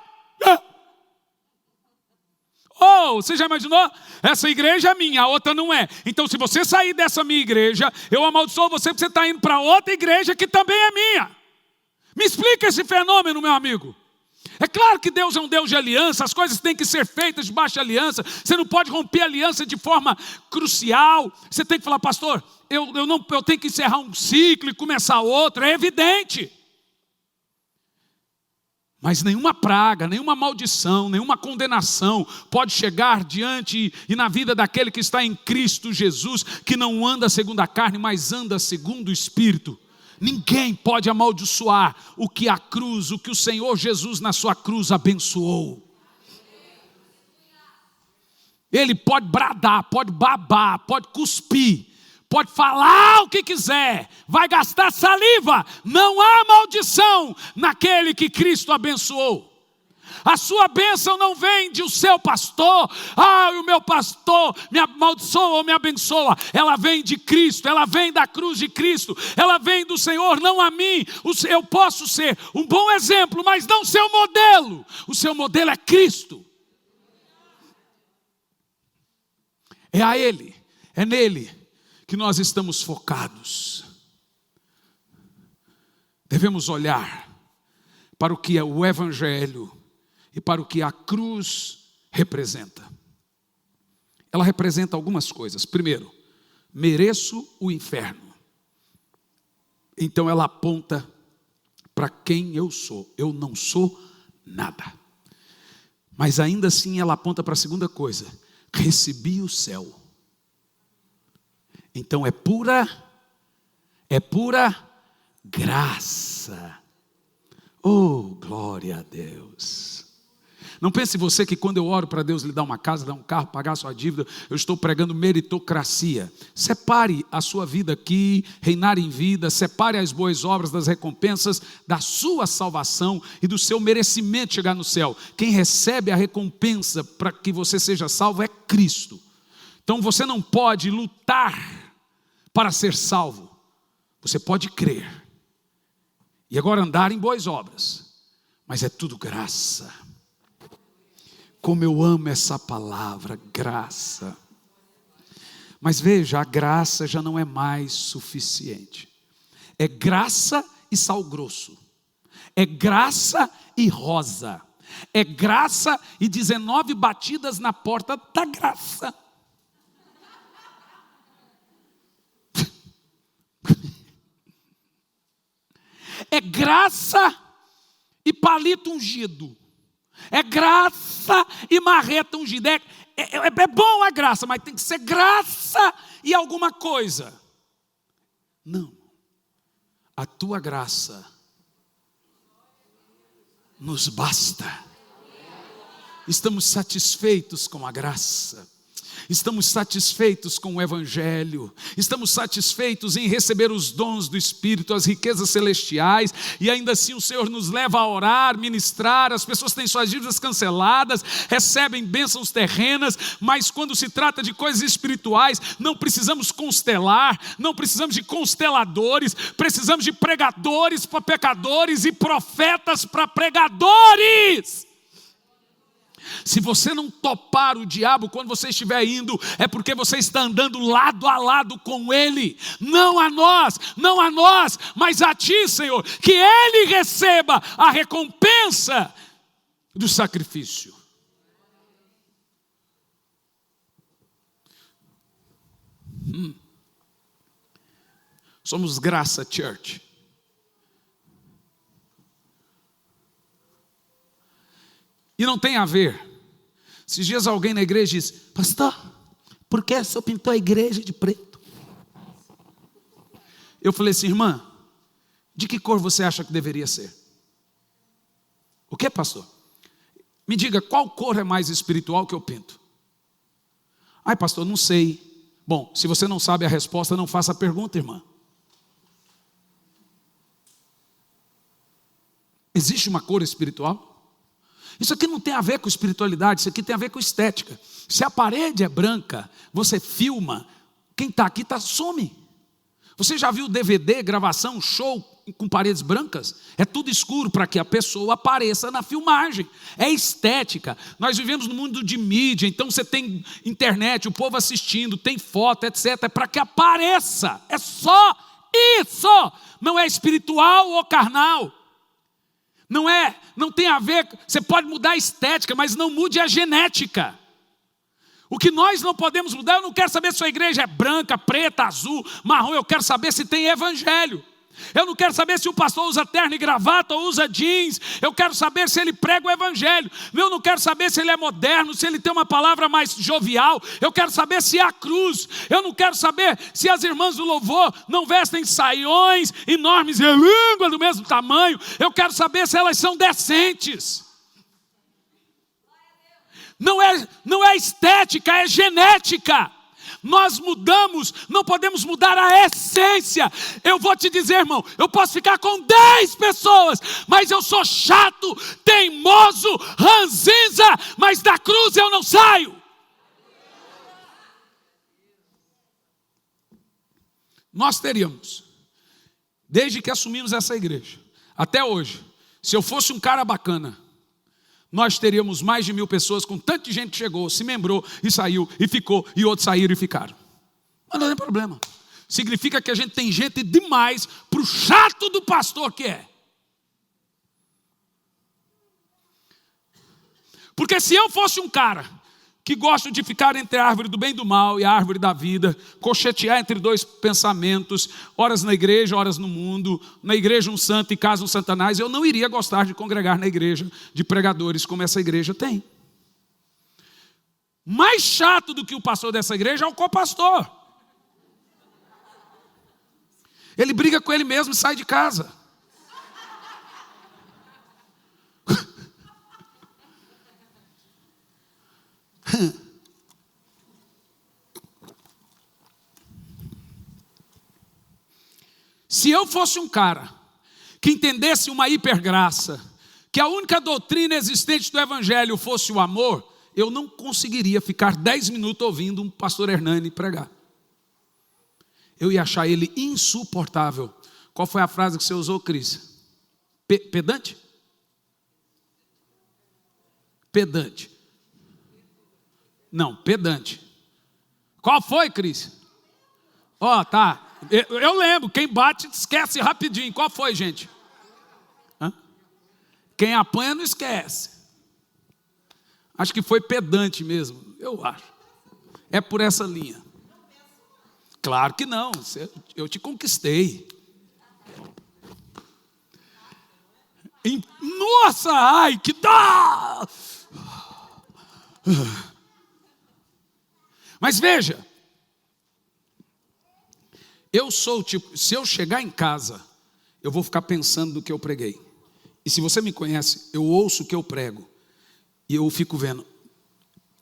Você já imaginou? Essa igreja é minha, a outra não é. Então se você sair dessa minha igreja, eu amaldiçoo você porque você está indo para outra igreja que também é minha. Me explica esse fenômeno, meu amigo. É claro que Deus é um Deus de aliança, as coisas têm que ser feitas debaixo de aliança. Você não pode romper a aliança de forma crucial. Você tem que falar, pastor, eu tenho que encerrar um ciclo e começar outro, é evidente. Mas nenhuma praga, nenhuma maldição, nenhuma condenação pode chegar diante e na vida daquele que está em Cristo Jesus, que não anda segundo a carne, mas anda segundo o Espírito. Ninguém pode amaldiçoar o que a cruz, o que o Senhor Jesus na sua cruz abençoou. Ele pode bradar, pode babar, pode cuspir, pode falar o que quiser, vai gastar saliva, não há maldição naquele que Cristo abençoou. A sua bênção não vem de o seu pastor, o meu pastor me amaldiçoa ou me abençoa. Ela vem de Cristo, ela vem da cruz de Cristo, ela vem do Senhor, não a mim. Eu posso ser um bom exemplo, mas não seu modelo. O seu modelo é Cristo. É a Ele, é nele que nós estamos focados. Devemos olhar para o que é o Evangelho e para o que a cruz representa. Ela representa algumas coisas. Primeiro, mereço o inferno. Então ela aponta para quem eu sou. Eu não sou nada. Mas ainda assim ela aponta para a segunda coisa. Recebi o céu. Então é pura graça. Oh, glória a Deus. Não pense você que quando eu oro para Deus lhe dar uma casa, dar um carro, pagar a sua dívida, eu estou pregando meritocracia. Separe a sua vida aqui, reinar em vida, separe as boas obras das recompensas da sua salvação e do seu merecimento de chegar no céu. Quem recebe a recompensa para que você seja salvo é Cristo. Então você não pode lutar para ser salvo. Você pode crer e agora andar em boas obras. mas é tudo graça. Como eu amo essa palavra, graça. Mas veja, a graça já não é mais suficiente. É graça e sal grosso. É graça e rosa. É graça e 19 batidas na porta da graça. É graça e palito ungido. É graça e marreta ungida. É bom a graça, mas tem que ser graça e alguma coisa. Não. A tua graça nos basta. Estamos satisfeitos com a graça. Estamos satisfeitos com o Evangelho, estamos satisfeitos em receber os dons do Espírito, as riquezas celestiais, e ainda assim o Senhor nos leva a orar, ministrar, as pessoas têm suas dívidas canceladas, recebem bênçãos terrenas, mas quando se trata de coisas espirituais, não precisamos constelar, não precisamos de consteladores, precisamos de pregadores para pecadores e profetas para pregadores. Se você não topar o diabo quando você estiver indo, é porque você está andando lado a lado com ele. Não a nós, mas a ti, Senhor, que ele receba a recompensa do sacrifício. Somos Graça Church. E não tem a ver. Esses dias alguém na igreja diz: pastor, por que o senhor pintou a igreja de preto? Eu falei assim: irmã, de que cor você acha que deveria ser? O que, pastor? Me diga, qual cor é mais espiritual que eu pinto? Ai, pastor, não sei. Bom, se você não sabe a resposta, não faça a pergunta, irmã. Existe uma cor espiritual? Isso aqui não tem a ver com espiritualidade, isso aqui tem a ver com estética. Se a parede é branca, você filma, quem está aqui some. Você já viu DVD, gravação, show com paredes brancas? É tudo escuro para que a pessoa apareça na filmagem. É estética. Nós vivemos no mundo de mídia, então você tem internet, o povo assistindo, tem foto, etc. É para que apareça. É só isso. Não é espiritual ou carnal. Não tem a ver, você pode mudar a estética, mas não mude a genética. O que nós não podemos mudar, eu não quero saber se sua igreja é branca, preta, azul, marrom, eu quero saber se tem evangelho. Eu não quero saber se o pastor usa terno e gravata ou usa jeans. Eu quero saber se ele prega o evangelho. Eu não quero saber se ele é moderno, se ele tem uma palavra mais jovial. Eu quero saber se há cruz. Eu não quero saber se as irmãs do louvor não vestem saiões enormes e a língua do mesmo tamanho. Eu quero saber se elas são decentes. Não é estética, é genética. Nós mudamos, não podemos mudar a essência. Eu vou te dizer, irmão, eu posso ficar com 10 pessoas, mas eu sou chato, teimoso, ranzinza, mas da cruz eu não saio. Nós teríamos, desde que assumimos essa igreja, até hoje, se eu fosse um cara bacana, nós teríamos mais de 1000 pessoas, com tanta gente que chegou, se membrou e saiu e ficou, e outros saíram e ficaram. Mas não tem problema. Significa que a gente tem gente demais para o chato do pastor que é. Porque se eu fosse um cara que gosta de ficar entre a árvore do bem e do mal e a árvore da vida, cochetear entre dois pensamentos, horas na igreja, horas no mundo, na igreja um santo e casa um satanás, eu não iria gostar de congregar na igreja de pregadores como essa igreja tem. Mais chato do que o pastor dessa igreja é o copastor. Ele briga com ele mesmo e sai de casa. Se eu fosse um cara que entendesse uma hipergraça, que a única doutrina existente do evangelho fosse o amor, eu não conseguiria ficar 10 minutos ouvindo um pastor Hernani pregar. Eu ia achar ele insuportável. Qual foi a frase que você usou, Cris? Pedante? pedante? Não, pedante. Qual foi, Cris? Ó, tá. Eu lembro, quem bate esquece rapidinho. Qual foi, gente? Hã? Quem apanha não esquece. Acho que foi pedante mesmo, eu acho. É por essa linha. Claro que não, eu te conquistei. Nossa, ai, que dá! Mas veja, eu sou o tipo, se eu chegar em casa, eu vou ficar pensando no que eu preguei. E se você me conhece, eu ouço o que eu prego. E eu fico vendo.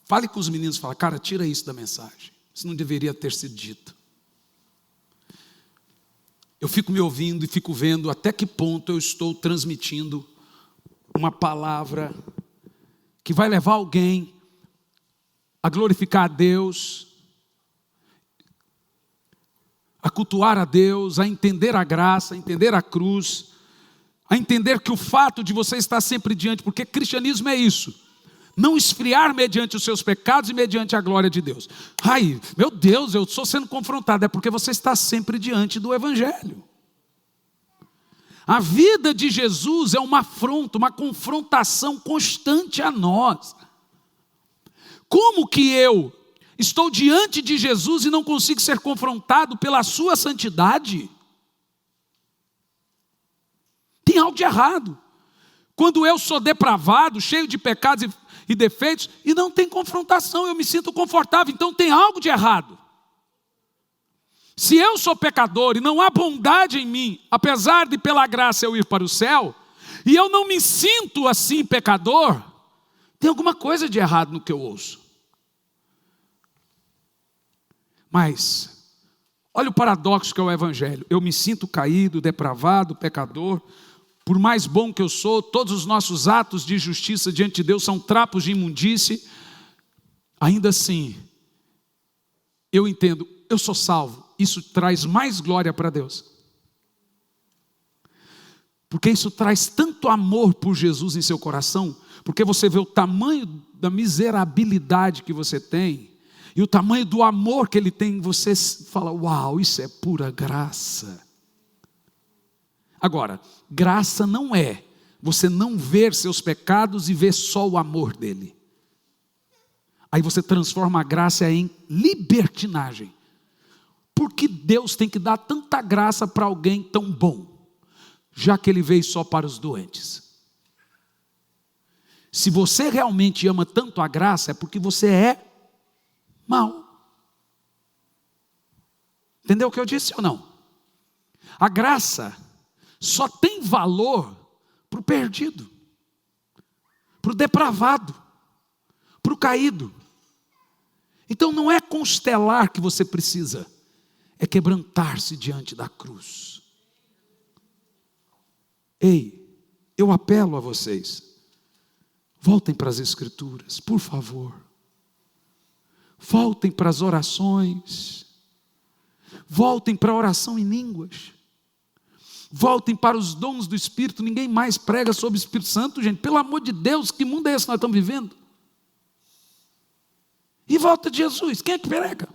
Fale com os meninos, fala, cara, tira isso da mensagem. Isso não deveria ter sido dito. Eu fico me ouvindo e fico vendo até que ponto eu estou transmitindo uma palavra que vai levar alguém a glorificar a Deus, a cultuar a Deus, a entender a graça, a entender a cruz, a entender que o fato de você estar sempre diante, porque cristianismo é isso, não esfriar mediante os seus pecados e mediante a glória de Deus. Ai, meu Deus, eu estou sendo confrontado, é porque você está sempre diante do Evangelho. A vida de Jesus é uma afronta, uma confrontação constante a nós. Como que eu estou diante de Jesus e não consigo ser confrontado pela sua santidade? Tem algo de errado. Quando eu sou depravado, cheio de pecados e defeitos, e não tem confrontação, eu me sinto confortável, então tem algo de errado. Se eu sou pecador e não há bondade em mim, apesar de pela graça eu ir para o céu, e eu não me sinto assim pecador, tem alguma coisa de errado no que eu ouço. Mas, olha o paradoxo que é o Evangelho. Eu me sinto caído, depravado, pecador. Por mais bom que eu sou, todos os nossos atos de justiça diante de Deus são trapos de imundície. Ainda assim, eu entendo, eu sou salvo. Isso traz mais glória para Deus. Porque isso traz tanto amor por Jesus em seu coração, porque você vê o tamanho da miserabilidade que você tem, e o tamanho do amor que Ele tem, você fala, uau, isso é pura graça. Agora, graça não é você não ver seus pecados e ver só o amor dEle. Aí você transforma a graça em libertinagem. Por que Deus tem que dar tanta graça para alguém tão bom, já que Ele veio só para os doentes? Se você realmente ama tanto a graça, é porque você é mau. Entendeu o que eu disse ou não? A graça só tem valor para o perdido, para o depravado, para o caído. Então não é constelar que você precisa, é quebrantar-se diante da cruz. Ei, eu apelo a vocês, voltem para as Escrituras, por favor. Voltem para as orações, voltem para a oração em línguas, voltem para os dons do Espírito. Ninguém mais prega sobre o Espírito Santo, gente, pelo amor de Deus, que mundo é esse que nós estamos vivendo? E volta de Jesus, quem é que prega?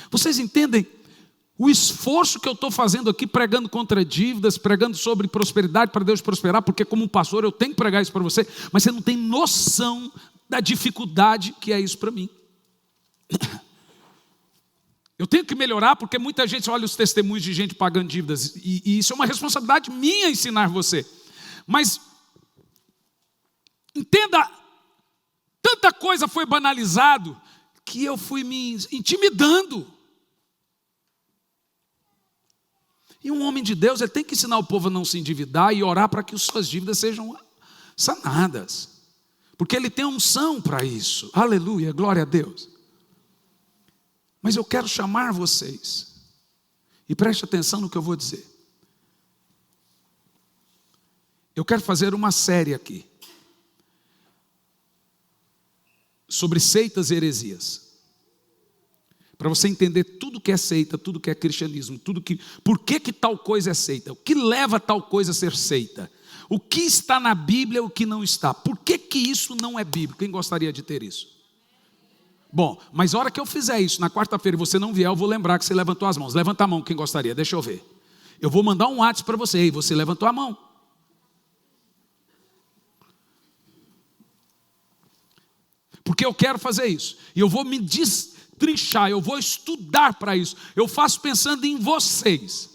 Vocês entendem o esforço que eu estou fazendo aqui, pregando contra dívidas, pregando sobre prosperidade para Deus prosperar, porque como pastor eu tenho que pregar isso para você, mas você não tem noção da dificuldade que é isso para mim. Eu tenho que melhorar, porque muita gente olha os testemunhos de gente pagando dívidas, e isso é uma responsabilidade minha ensinar você. Mas entenda, tanta coisa foi banalizado que eu fui me intimidando. E um homem de Deus, ele tem que ensinar o povo a não se endividar e orar para que as suas dívidas sejam sanadas. Porque ele tem unção para isso. Aleluia, glória a Deus. Mas eu quero chamar vocês, e preste atenção no que eu vou dizer. Eu quero fazer uma série aqui, sobre seitas e heresias. para você entender tudo que é seita, tudo que é cristianismo, por que tal coisa é seita, o que leva tal coisa a ser seita, o que está na Bíblia, o que não está, por que isso não é bíblico? Quem gostaria de ter isso? Bom, mas a hora que eu fizer isso, na quarta-feira e você não vier, eu vou lembrar que você levantou as mãos. Levanta a mão, quem gostaria, deixa eu ver. Eu vou mandar um WhatsApp para você, e você levantou a mão. Porque eu quero fazer isso, e eu vou me destrinchar, eu vou estudar para isso. Eu faço pensando em vocês.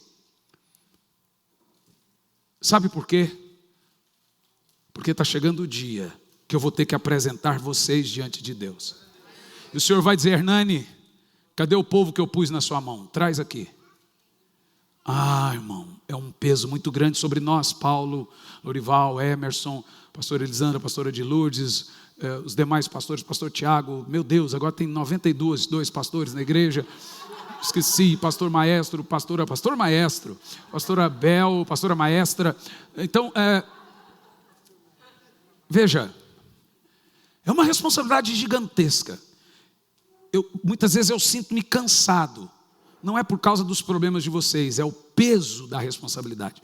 Sabe por quê? Porque está chegando o dia que eu vou ter que apresentar vocês diante de Deus. E o Senhor vai dizer: Hernani, cadê o povo que eu pus na sua mão? Traz aqui. Irmão, é um peso muito grande sobre nós. Paulo, Lorival, Emerson, pastor Elisandra, pastora de Lourdes, os demais pastores, pastor Tiago. Meu Deus, agora tem 92 pastores na igreja. Esqueci, pastor maestro, pastor maestro, pastora Bel, pastora maestra. Então, veja, é uma responsabilidade gigantesca. Muitas vezes eu sinto-me cansado. Não é por causa dos problemas de vocês, é o peso da responsabilidade.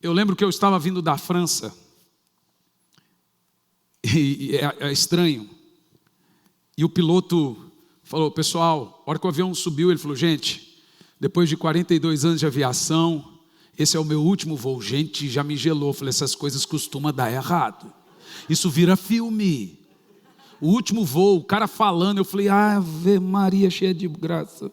Eu lembro que eu estava vindo da França, e é estranho, e o piloto falou: pessoal, a hora que o avião subiu, ele falou: gente, depois de 42 anos de aviação, esse é o meu último voo. Gente, já me gelou. Eu falei: essas coisas costumam dar errado, isso vira filme. O último voo, o cara falando, eu falei: Ave Maria cheia de graça.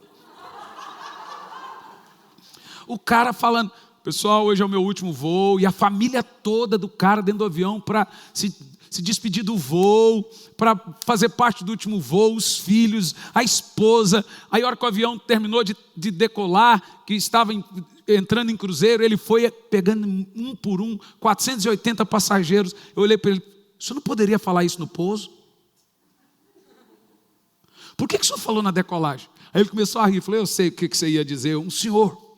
O cara falando: pessoal, hoje é o meu último voo. E a família toda do cara dentro do avião para se despedir do voo, para fazer parte do último voo, os filhos, a esposa. Aí a hora que o avião terminou de decolar, que estava entrando em cruzeiro, ele foi pegando um por um, 480 passageiros. Eu olhei para ele: o senhor não poderia falar isso no pouso? Por que o senhor falou na decolagem? Aí ele começou a rir. Eu falei: eu sei o que você ia dizer. Um senhor,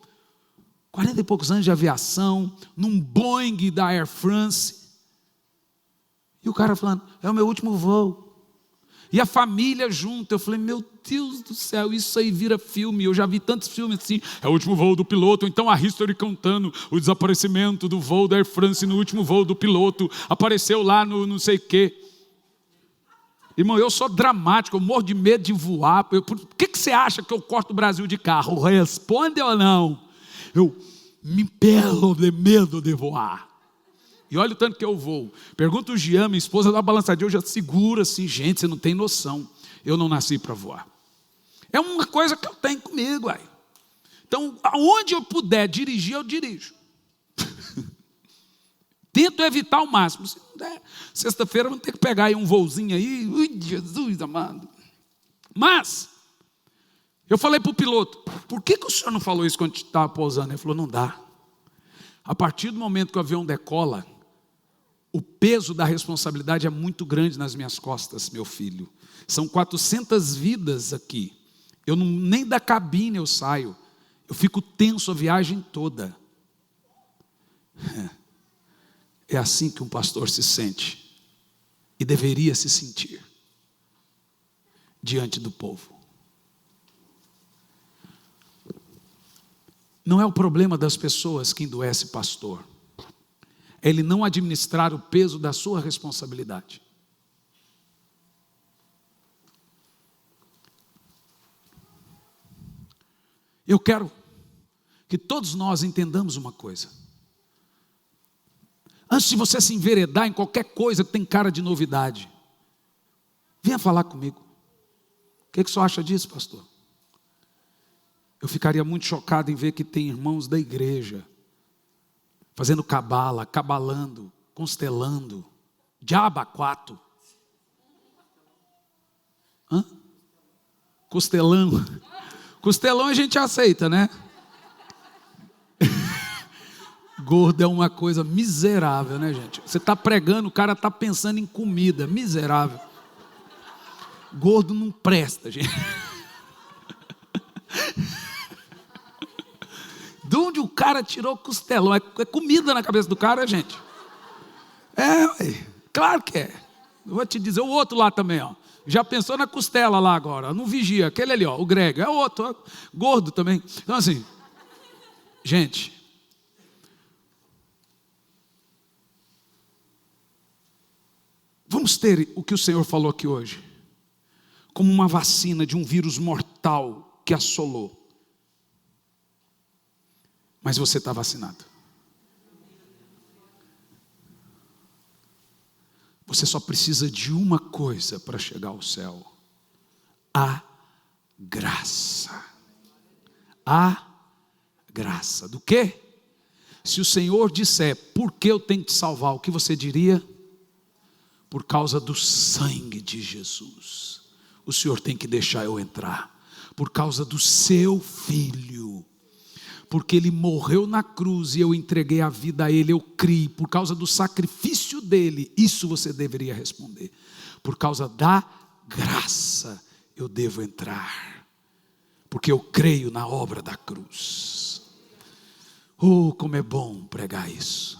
40 e poucos anos de aviação, num Boeing da Air France. E o cara falando: é o meu último voo. E a família junto. Eu falei: meu Deus do céu, isso aí vira filme. Eu já vi tantos filmes assim: é o último voo do piloto. Então a history contando o desaparecimento do voo da Air France. No último voo do piloto, apareceu lá no não sei o quê. Irmão, eu sou dramático, eu morro de medo de voar. Por que você acha que eu corto o Brasil de carro? Responde ou não? Eu me impelo de medo de voar. E olha o tanto que eu vou. Pergunta o Jean, minha esposa, dá uma balançadinha, eu já seguro assim. Gente, você não tem noção. Eu não nasci para voar. É uma coisa que eu tenho comigo. Então, aonde eu puder dirigir, eu dirijo. Tento evitar ao máximo. Se não der, sexta-feira vamos ter que pegar aí um voozinho aí. Ui, Jesus amado. Mas, eu falei para o piloto: por que o senhor não falou isso quando estava pousando? Ele falou: não dá. A partir do momento que o avião decola, o peso da responsabilidade é muito grande nas minhas costas, meu filho. São 400 vidas aqui. Eu não, nem da cabine eu saio. Eu fico tenso a viagem toda. É assim que um pastor se sente. E deveria se sentir diante do povo. Não é o problema das pessoas que endoece pastor. É ele não administrar o peso da sua responsabilidade. Eu quero que todos nós entendamos uma coisa. Antes de você se enveredar em qualquer coisa que tem cara de novidade, venha falar comigo. O que o senhor acha disso, pastor? Eu ficaria muito chocado em ver que tem irmãos da igreja fazendo cabala, cabalando, constelando, diabaquato. Costelão. Costelão a gente aceita, né? Gordo é uma coisa miserável, né, gente? Você está pregando, o cara está pensando em comida, miserável. Gordo não presta, gente. De onde o cara tirou costelão? É comida na cabeça do cara, gente. Claro que é. Eu vou te dizer, o outro lá também, ó. Já pensou na costela lá agora? Não vigia. Aquele ali, ó, o Greg. É outro, ó, gordo também. Então assim, gente, vamos ter o que o Senhor falou aqui hoje, como uma vacina de um vírus mortal que assolou. Mas você está vacinado. Você só precisa de uma coisa para chegar ao céu: a graça. A graça. Do quê? Se o Senhor disser, por que eu tenho que te salvar, o que você diria? Por causa do sangue de Jesus. O Senhor tem que deixar eu entrar. Por causa do seu filho. Porque ele morreu na cruz e eu entreguei a vida a ele, eu criei. Por causa do sacrifício dele, isso você deveria responder. Por causa da graça, eu devo entrar. Porque eu creio na obra da cruz. Oh, como é bom pregar isso.